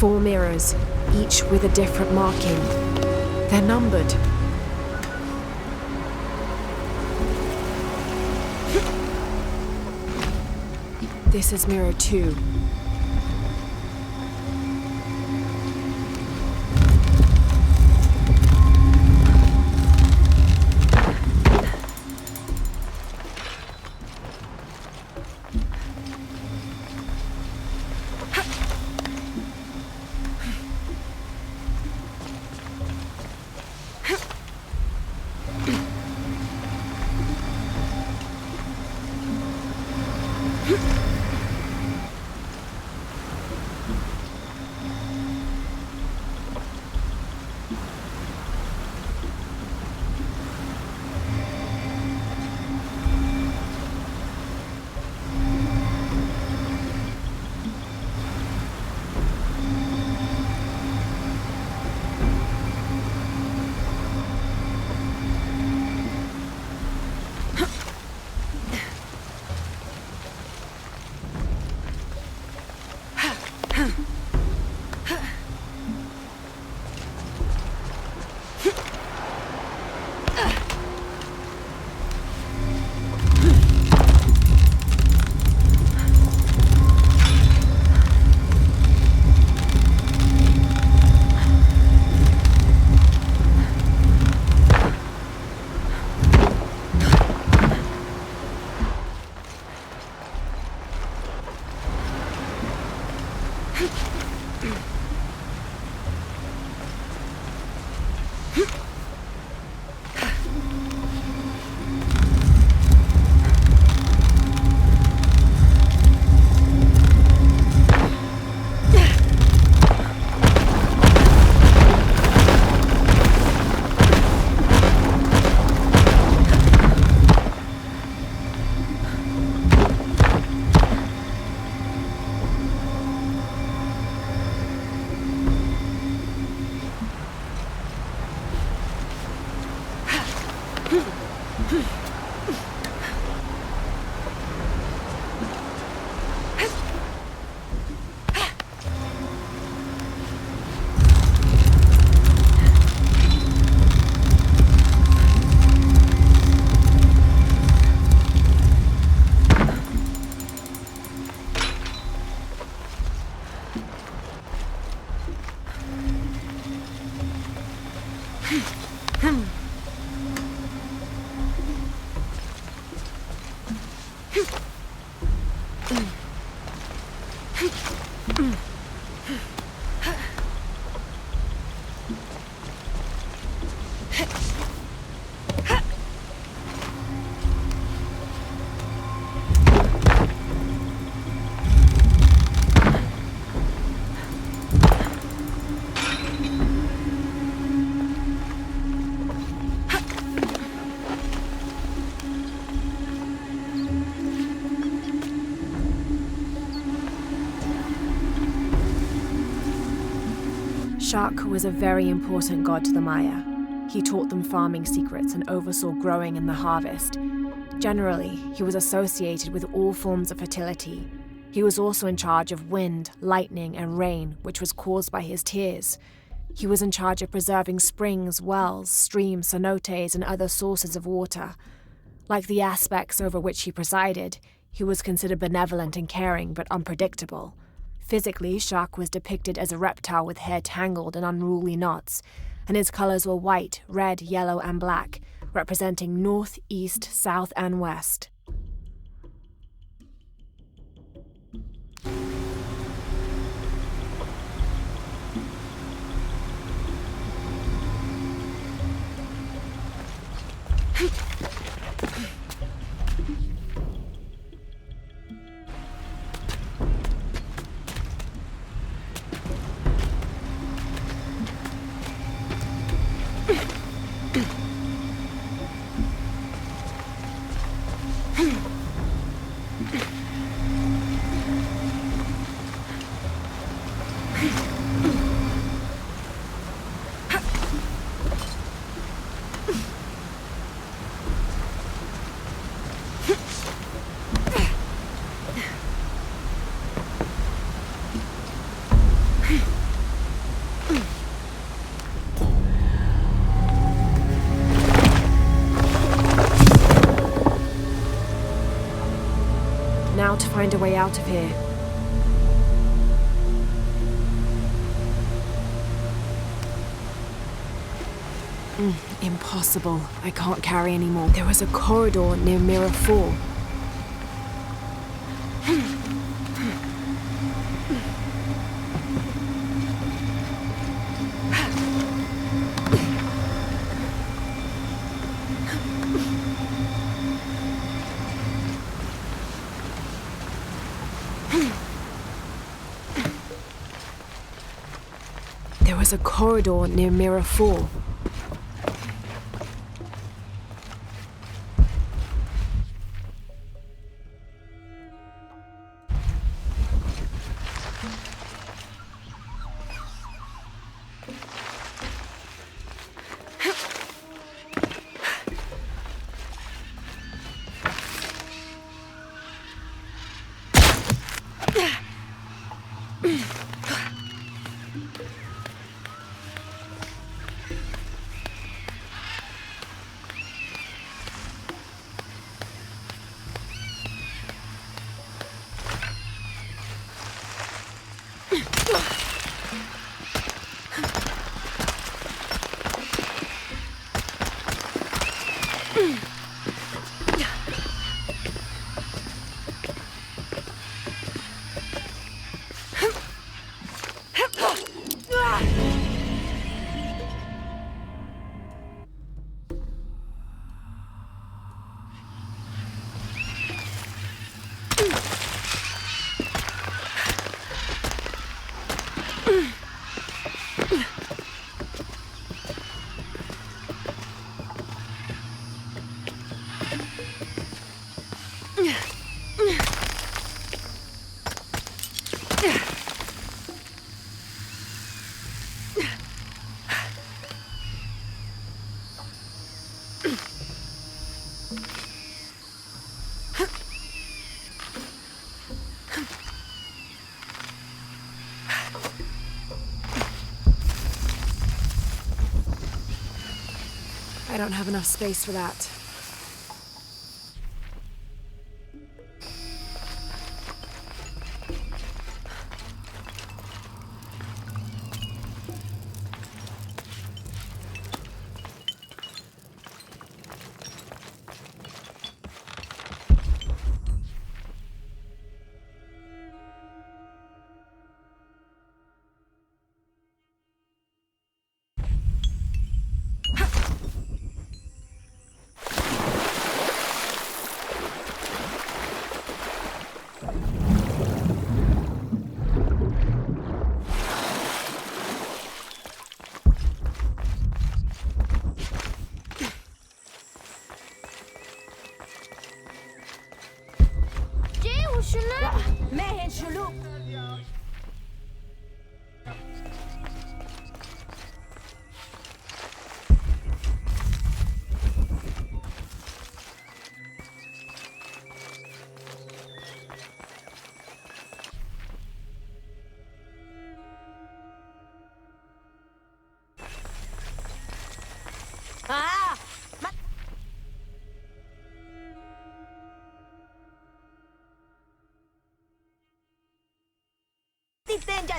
Four mirrors, each with a different marking. They're numbered. This is Mirror 2. Shak was a very important god to the Maya. He taught them farming secrets and oversaw growing and the harvest. Generally, he was associated with all forms of fertility. He was also in charge of wind, lightning, and rain, which was caused by his tears. He was in charge of preserving springs, wells, streams, cenotes, and other sources of water. Like the aspects over which he presided, he was considered benevolent and caring, but unpredictable. Physically, Shak was depicted as a reptile with hair tangled in unruly knots, and his colors were white, red, yellow, and black, representing north, east, south, and west. Now to find a way out of here. Impossible. I can't carry anymore. There was a corridor near Mirror 4. There was a corridor near Mirror 4. I don't have enough space for that.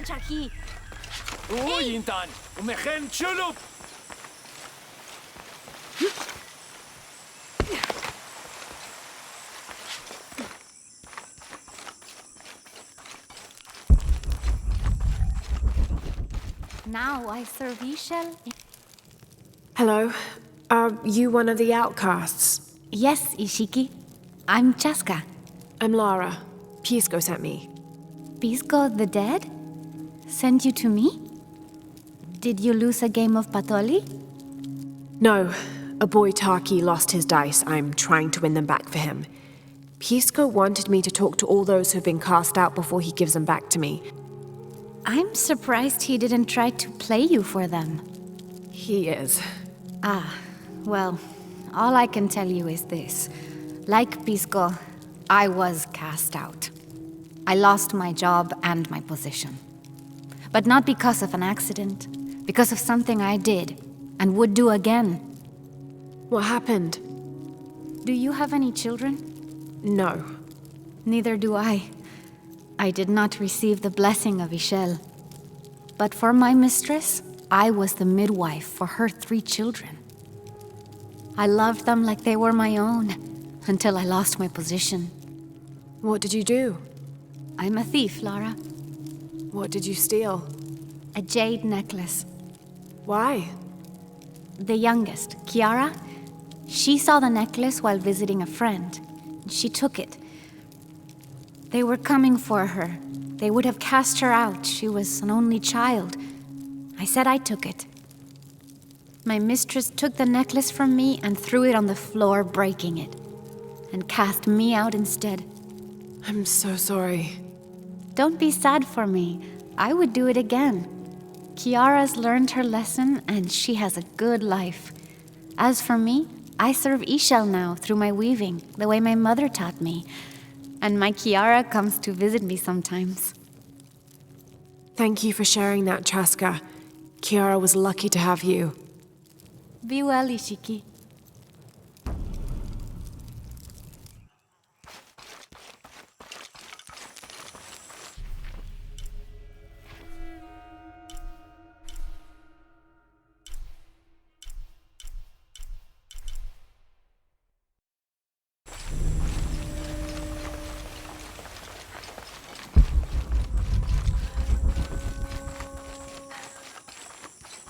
Chanchahi. Uy, Intan! Umehen chulup! Now I serve Ishel. Hello. Are you one of the outcasts? Yes, Ishiki. I'm Chaska. I'm Lara. Pisco sent me. Pisco the dead? Sent you to me? Did you lose a game of Patoli? No. A boy Taki lost his dice. I'm trying to win them back for him. Pisco wanted me to talk to all those who've been cast out before he gives them back to me. I'm surprised he didn't try to play you for them. He is. Ah, well, all I can tell you is this. Like Pisco, I was cast out. I lost my job and my position. But not because of an accident, because of something I did and would do again. What happened? Do you have any children? No. Neither do I. I did not receive the blessing of Ishel. But for my mistress, I was the midwife for her 3 children. I loved them like they were my own, until I lost my position. What did you do? I'm a thief, Lara. What did you steal? A jade necklace. Why? The youngest, Kiara, she saw the necklace while visiting a friend. She took it. They were coming for her. They would have cast her out. She was an only child. I said I took it. My mistress took the necklace from me and threw it on the floor, breaking it, and cast me out instead. I'm so sorry. Don't be sad for me. I would do it again. Kiara's learned her lesson, and she has a good life. As for me, I serve Ishel now through my weaving, the way my mother taught me. And my Kiara comes to visit me sometimes. Thank you for sharing that, Chaska. Kiara was lucky to have you. Be well, Ishiki.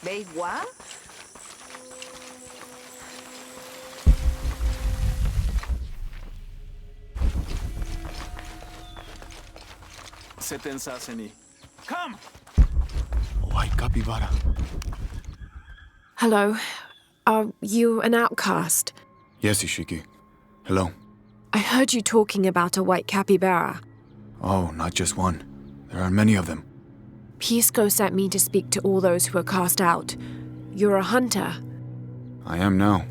Beiwa? Setensaseni. Come! White capybara. Hello. Are you an outcast? Yes, Ishiki. Hello. I heard you talking about a white capybara. Oh, not just one. There are many of them. Pisco sent me to speak to all those who are cast out. You're a hunter. I am now.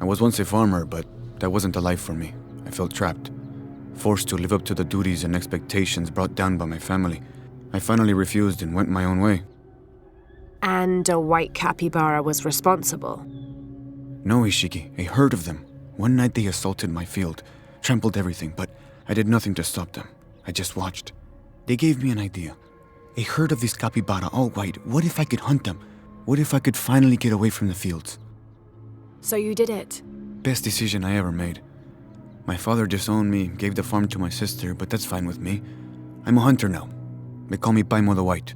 I was once a farmer, but that wasn't a life for me. I felt trapped. Forced to live up to the duties and expectations brought down by my family. I finally refused and went my own way. And a white capybara was responsible. No, Ishiki, a herd of them. One night they assaulted my field, trampled everything, but I did nothing to stop them. I just watched. They gave me an idea. A herd of these capybara, all white. What if I could hunt them? What if I could finally get away from the fields? So you did it. Best decision I ever made. My father disowned me, gave the farm to my sister, but that's fine with me. I'm a hunter now. They call me Paimo the White.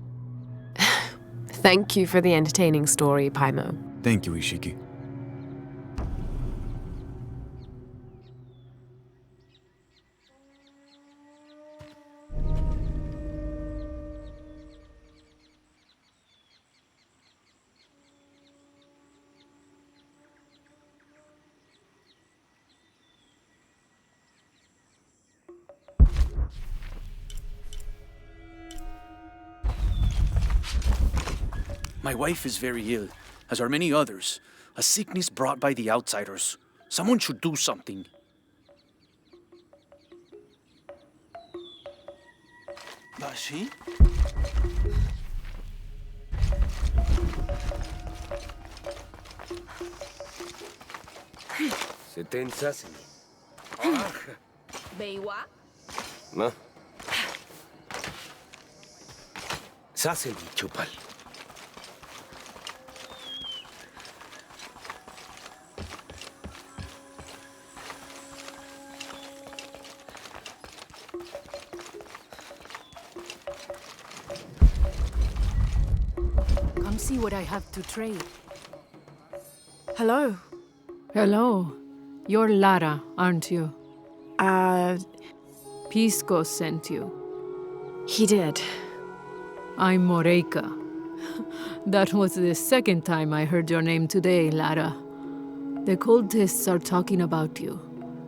Thank you for the entertaining story, Paimo. Thank you, Ishiki. My wife is very ill, as are many others. A sickness brought by the outsiders. Someone should do something. Bashi? Setensaseni. Beiwa? Ma? Saseli, Chupal. Come see what I have to trade. Hello. Hello. You're Lara, aren't you? Pisco sent you. He did. I'm Moreika. That was the second time I heard your name today, Lara. The cultists are talking about you.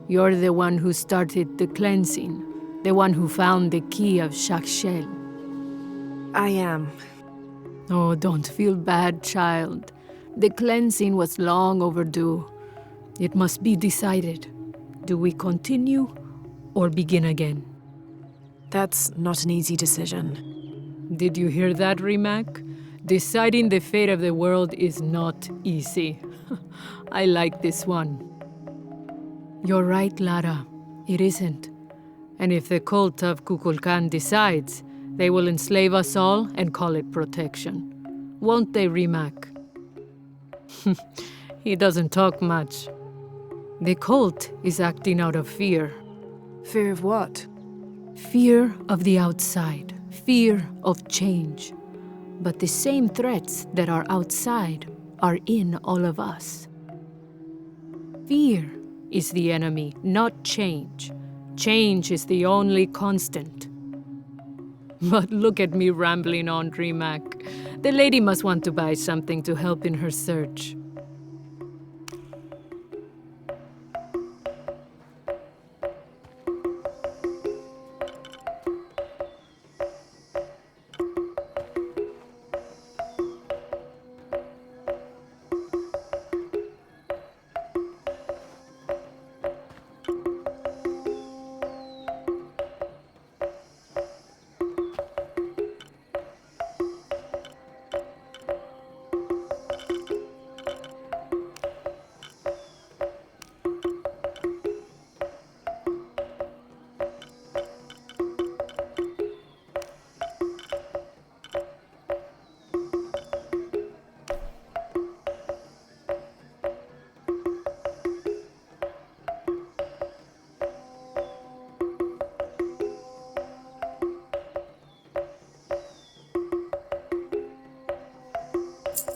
You're the one who started the cleansing, the one who found the key of Shakshel. I am. Oh, don't feel bad, child. The cleansing was long overdue. It must be decided. Do we continue or begin again? That's not an easy decision. Did you hear that, Rimac? Deciding the fate of the world is not easy. I like this one. You're right, Lara. It isn't. And if the cult of Kukulkan decides, they will enslave us all and call it protection. Won't they, Rimac? He doesn't talk much. The cult is acting out of fear. Fear of what? Fear of the outside. Fear of change. But the same threats that are outside are in all of us. Fear is the enemy, not change. Change is the only constant. But look at me rambling on, Rimac. The lady must want to buy something to help in her search.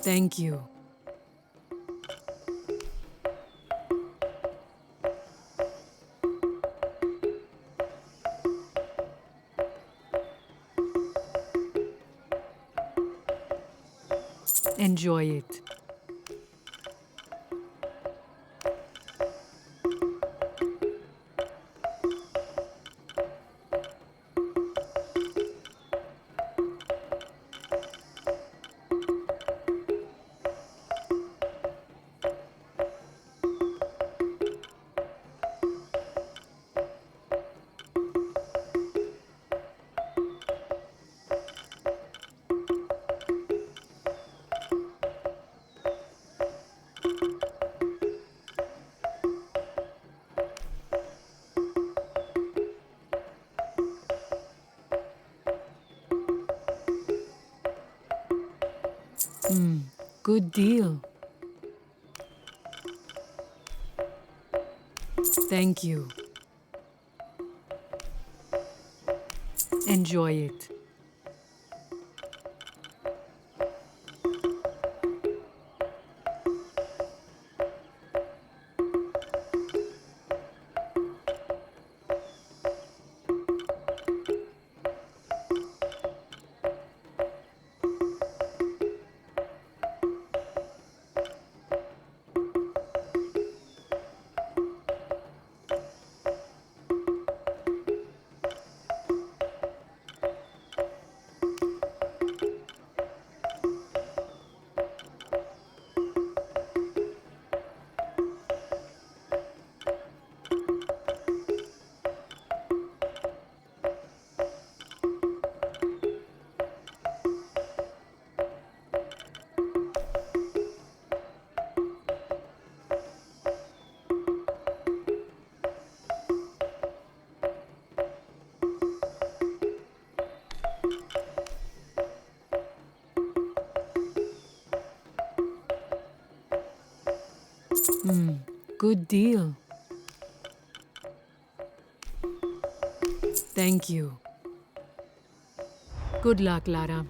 Thank you. Enjoy it. Good deal. Thank you. Enjoy it. Good deal. Thank you. Good luck, Lara.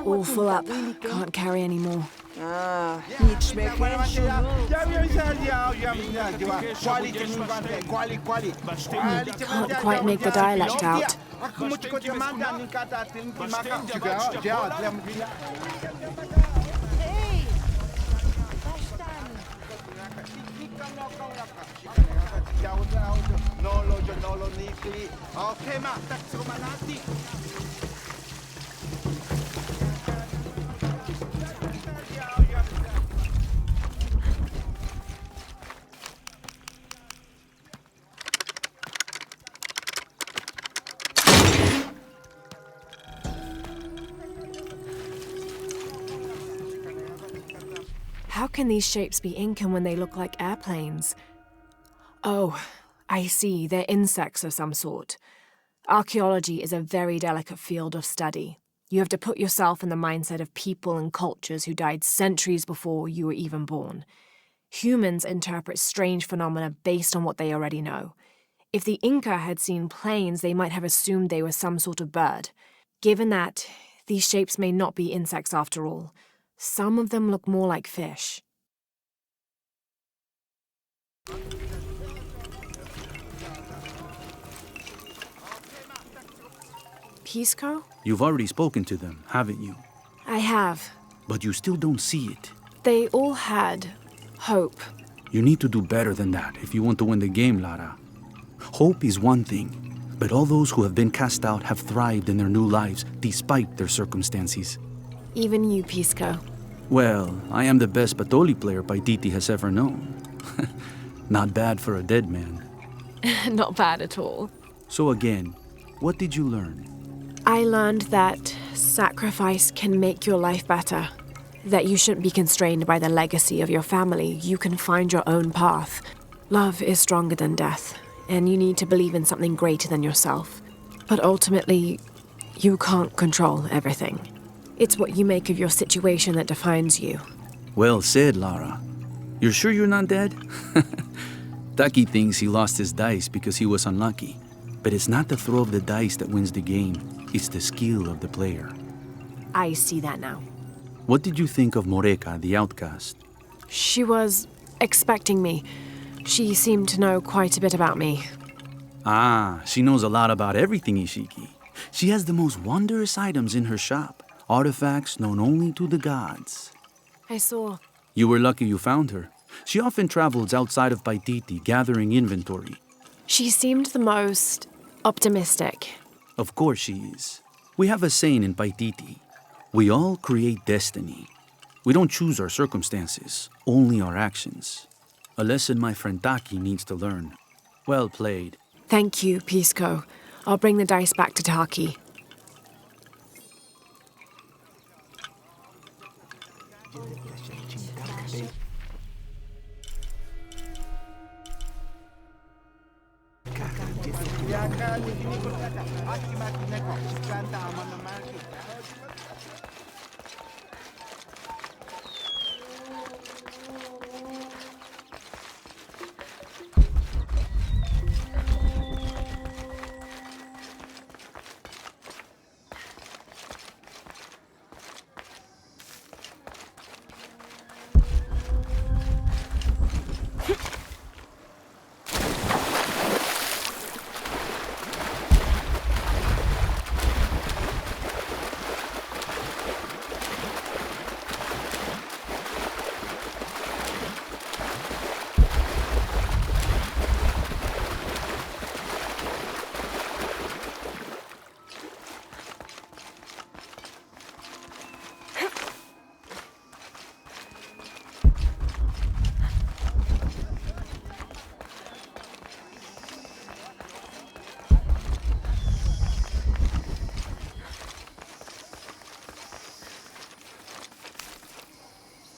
All full up. Can't carry anymore. Can't quite make the dialect out. How can these shapes be Incan when they look like airplanes? Oh, I see. They're insects of some sort. Archaeology is a very delicate field of study. You have to put yourself in the mindset of people and cultures who died centuries before you were even born. Humans interpret strange phenomena based on what they already know. If the Inca had seen planes, they might have assumed they were some sort of bird. Given that, these shapes may not be insects after all. Some of them look more like fish. Pisco? You've already spoken to them, haven't you? I have. But you still don't see it. They all had hope. You need to do better than that if you want to win the game, Lara. Hope is one thing, but all those who have been cast out have thrived in their new lives despite their circumstances. Even you, Pisco. Well, I am the best Batoli player Paititi has ever known. Not bad for a dead man. Not bad at all. So again, what did you learn? I learned that sacrifice can make your life better. That you shouldn't be constrained by the legacy of your family. You can find your own path. Love is stronger than death, and you need to believe in something greater than yourself. But ultimately, you can't control everything. It's what you make of your situation that defines you. Well said, Lara. You're sure you're not dead? Taki thinks he lost his dice because he was unlucky. But it's not the throw of the dice that wins the game. It's the skill of the player. I see that now. What did you think of Moreka, the outcast? She was expecting me. She seemed to know quite a bit about me. Ah, she knows a lot about everything, Ishiki. She has the most wondrous items in her shop. Artifacts known only to the gods. I saw. You were lucky you found her. She often travels outside of Paititi, gathering inventory. She seemed the most optimistic. Of course she is. We have a saying in Paititi. We all create destiny. We don't choose our circumstances, only our actions. A lesson my friend Taki needs to learn. Well played. Thank you, Pisco. I'll bring the dice back to Taki.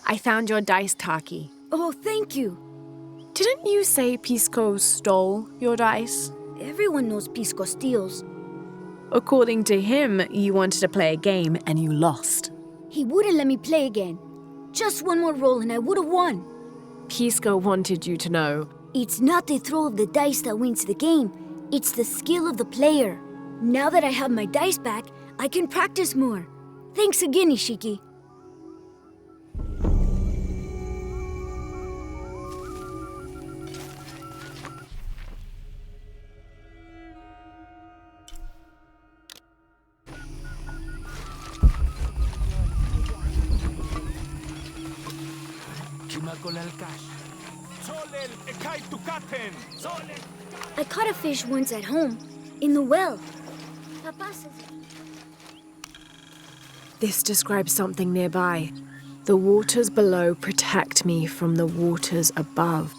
I found your dice, Taki. Oh, thank you. Didn't you say Pisco stole your dice? Everyone knows Pisco steals. According to him, you wanted to play a game and you lost. He wouldn't let me play again. Just one more roll and I would have won. Pisco wanted you to know. It's not the throw of the dice that wins the game. It's the skill of the player. Now that I have my dice back, I can practice more. Thanks again, Ishiki. I caught a fish once at home, in the well. Papa says... This describes something nearby. The waters below protect me from the waters above.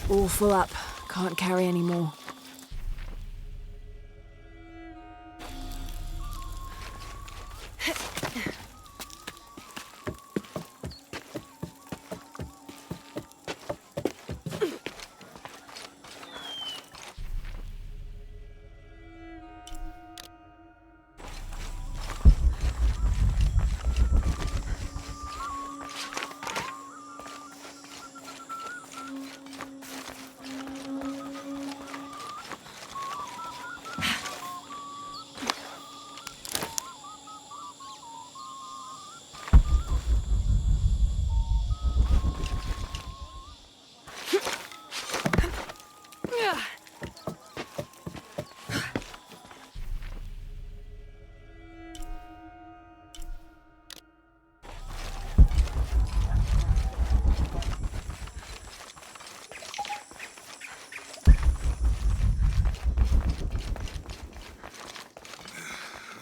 All full up. Can't carry any more.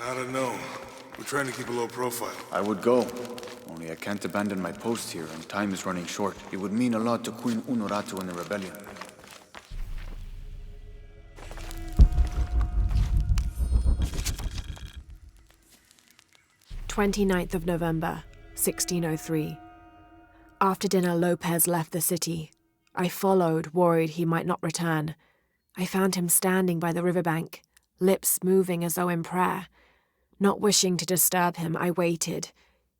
I don't know. We're trying to keep a low profile. I would go. Only I can't abandon my post here, and time is running short. It would mean a lot to Queen Unuratu and the rebellion. "29th of November, 1603. After dinner, Lopez left the city. I followed, worried he might not return. I found him standing by the riverbank, lips moving as though in prayer. Not wishing to disturb him, I waited.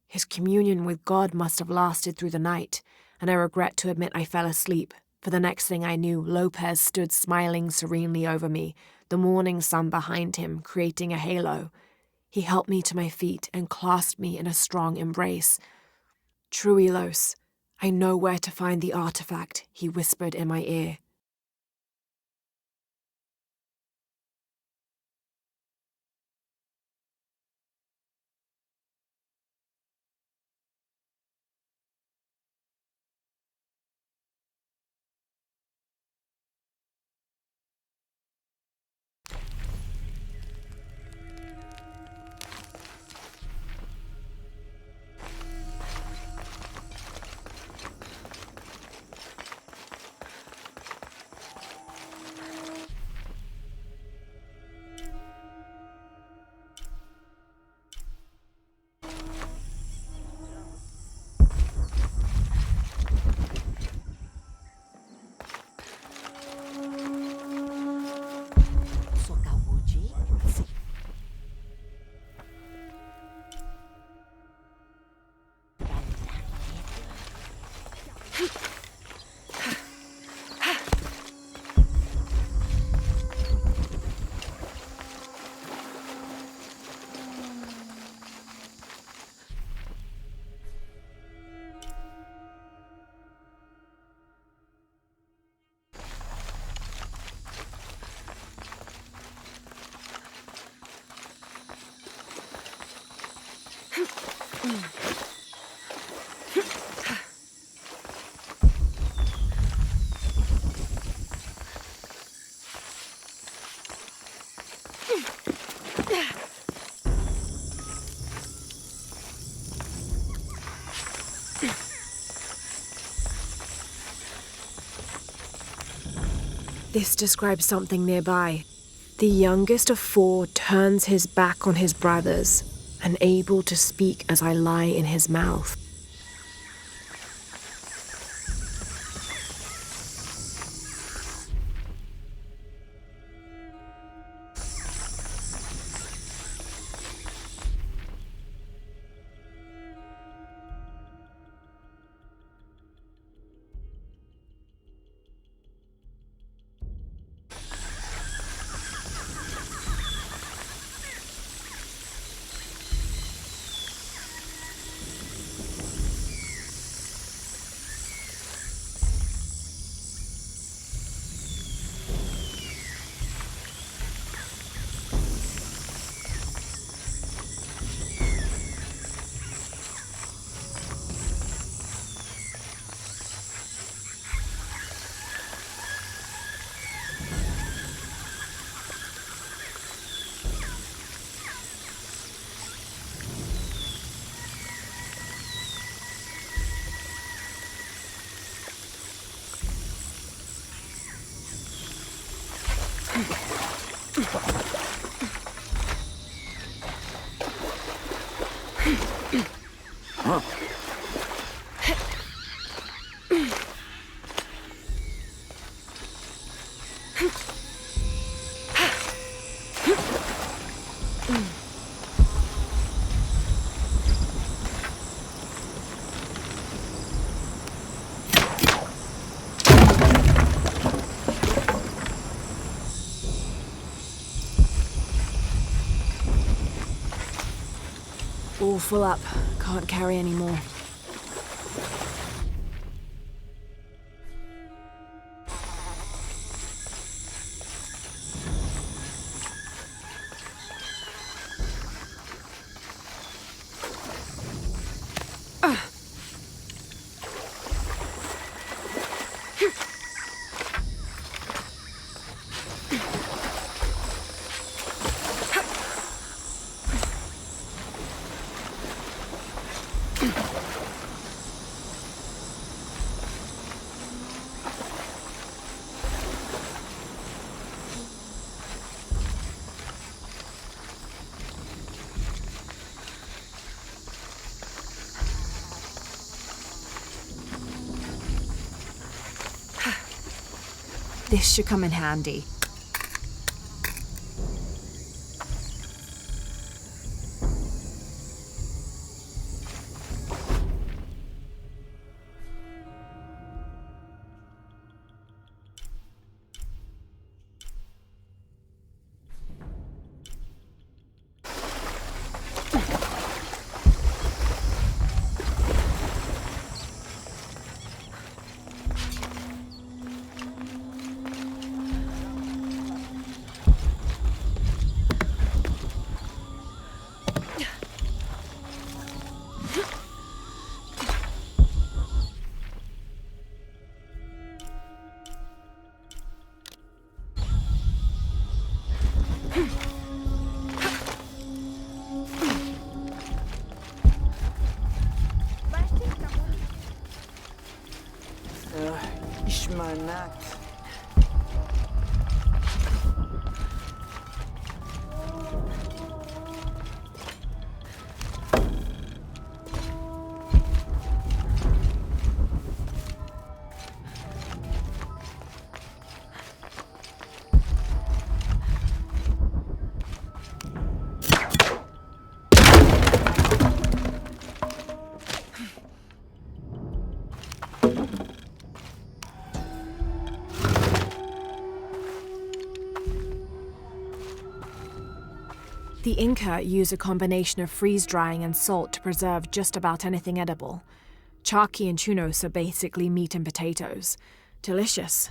His communion with God must have lasted through the night, and I regret to admit I fell asleep, For the next thing I knew, Lopez stood smiling serenely over me, the morning sun behind him, creating a halo. He helped me to my feet and clasped me in a strong embrace. "Truilos, I know where to find the artifact," he whispered in my ear. This describes something nearby. The youngest of 4 turns his back on his brothers, unable to speak as I lie in his mouth. All full up. Can't carry any more. This should come in handy. Shmanat. The Inca used a combination of freeze-drying and salt to preserve just about anything edible. Charqui and chunos are basically meat and potatoes. Delicious.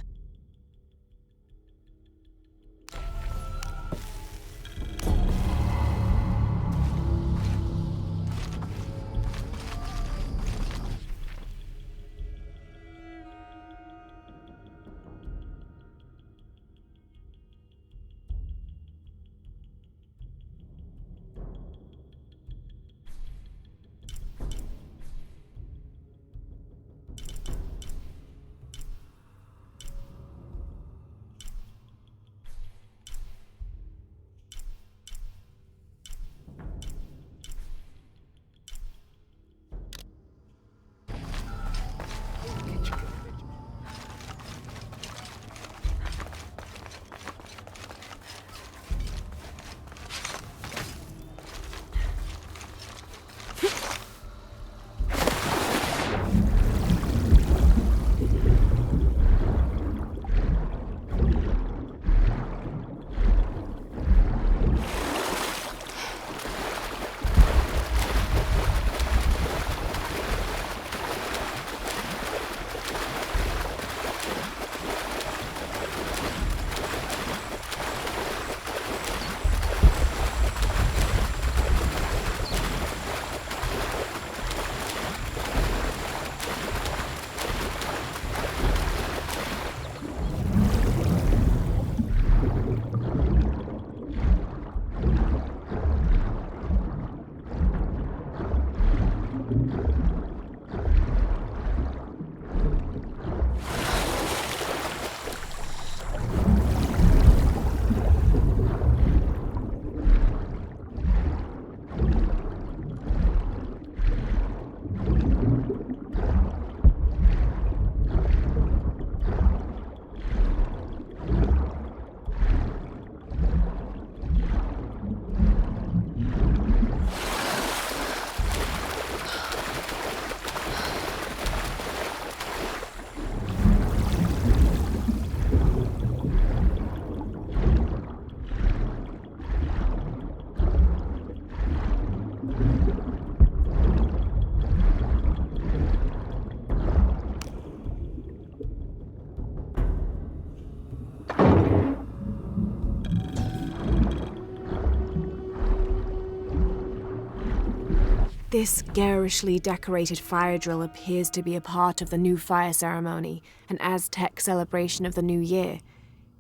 This garishly decorated fire drill appears to be a part of the new fire ceremony, an Aztec celebration of the new year.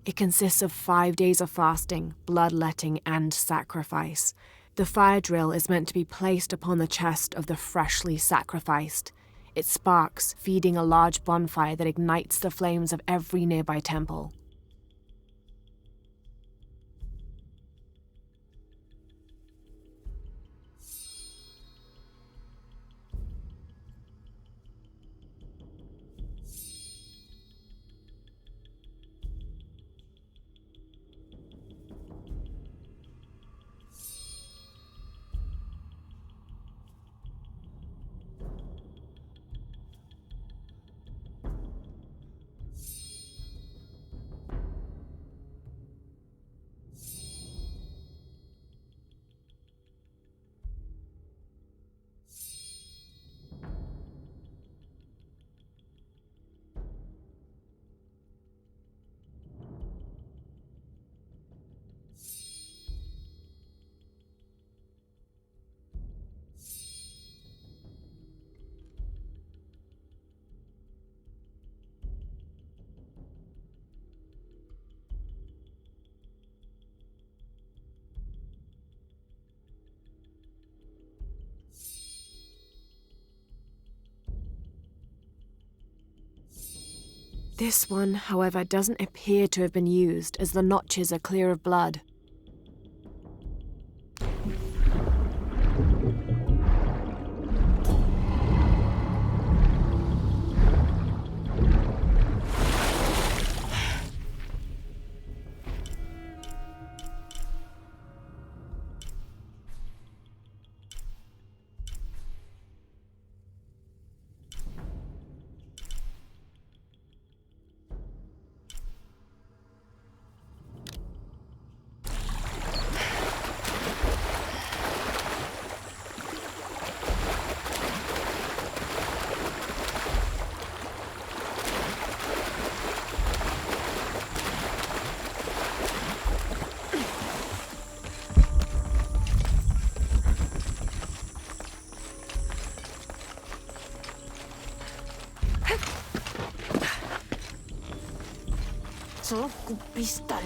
It consists of 5 days of fasting, bloodletting, and sacrifice. The fire drill is meant to be placed upon the chest of the freshly sacrificed. It sparks, feeding a large bonfire that ignites the flames of every nearby temple. This one, however, doesn't appear to have been used, as the notches are clear of blood. Cu pistol.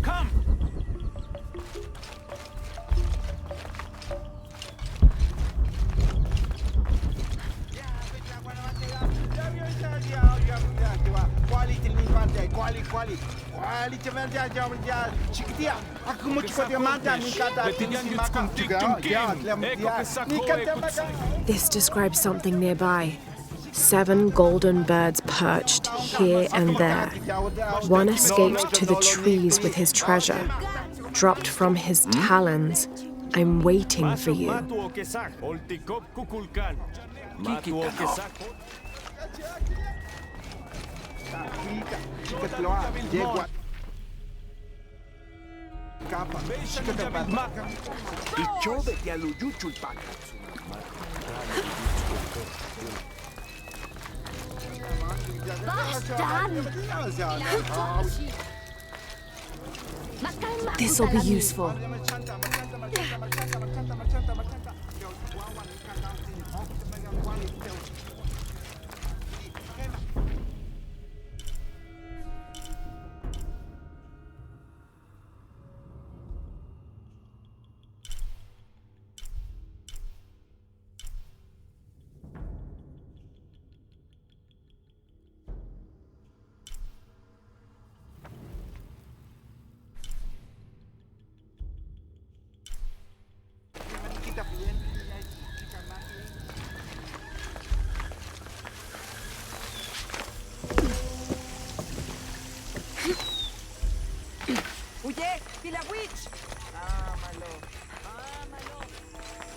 Come! This describes something nearby. 7 golden birds perched here and there. One escaped to the trees with his treasure. Dropped from his talons. I'm waiting for you. This'll be useful. Huye, Pila Witch!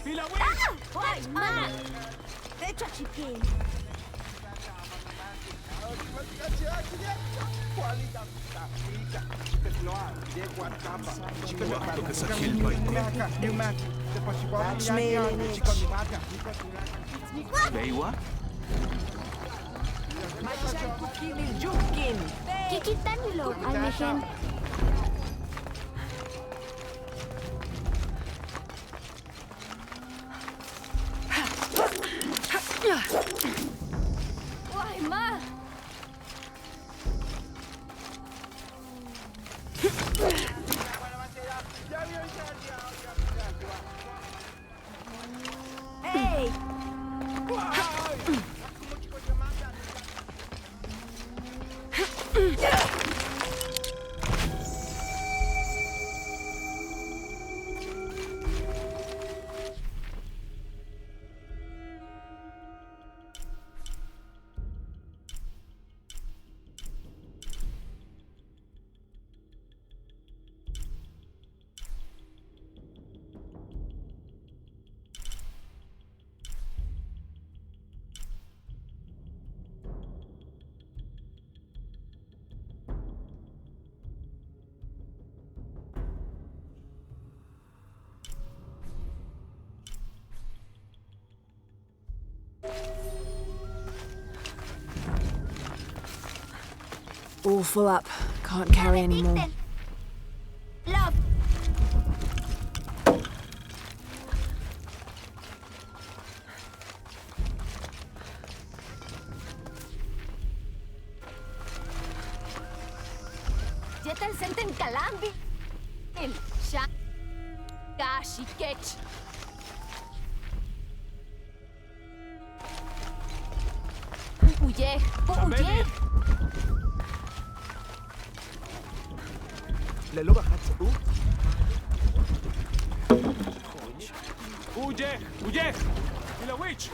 Pila Witch! Why, man? Hecho chiquín. Beiwa? Machan Kukimil Jumkin! Kikitan nilo, almehen. Why, ma? Hey! All full up. Can't carry anymore. Love. Jetan senten kalambi. El sha. Gashi ketch. Huye! Huye! ללא בחצרו? Huye! Huye! ¡Y la witch!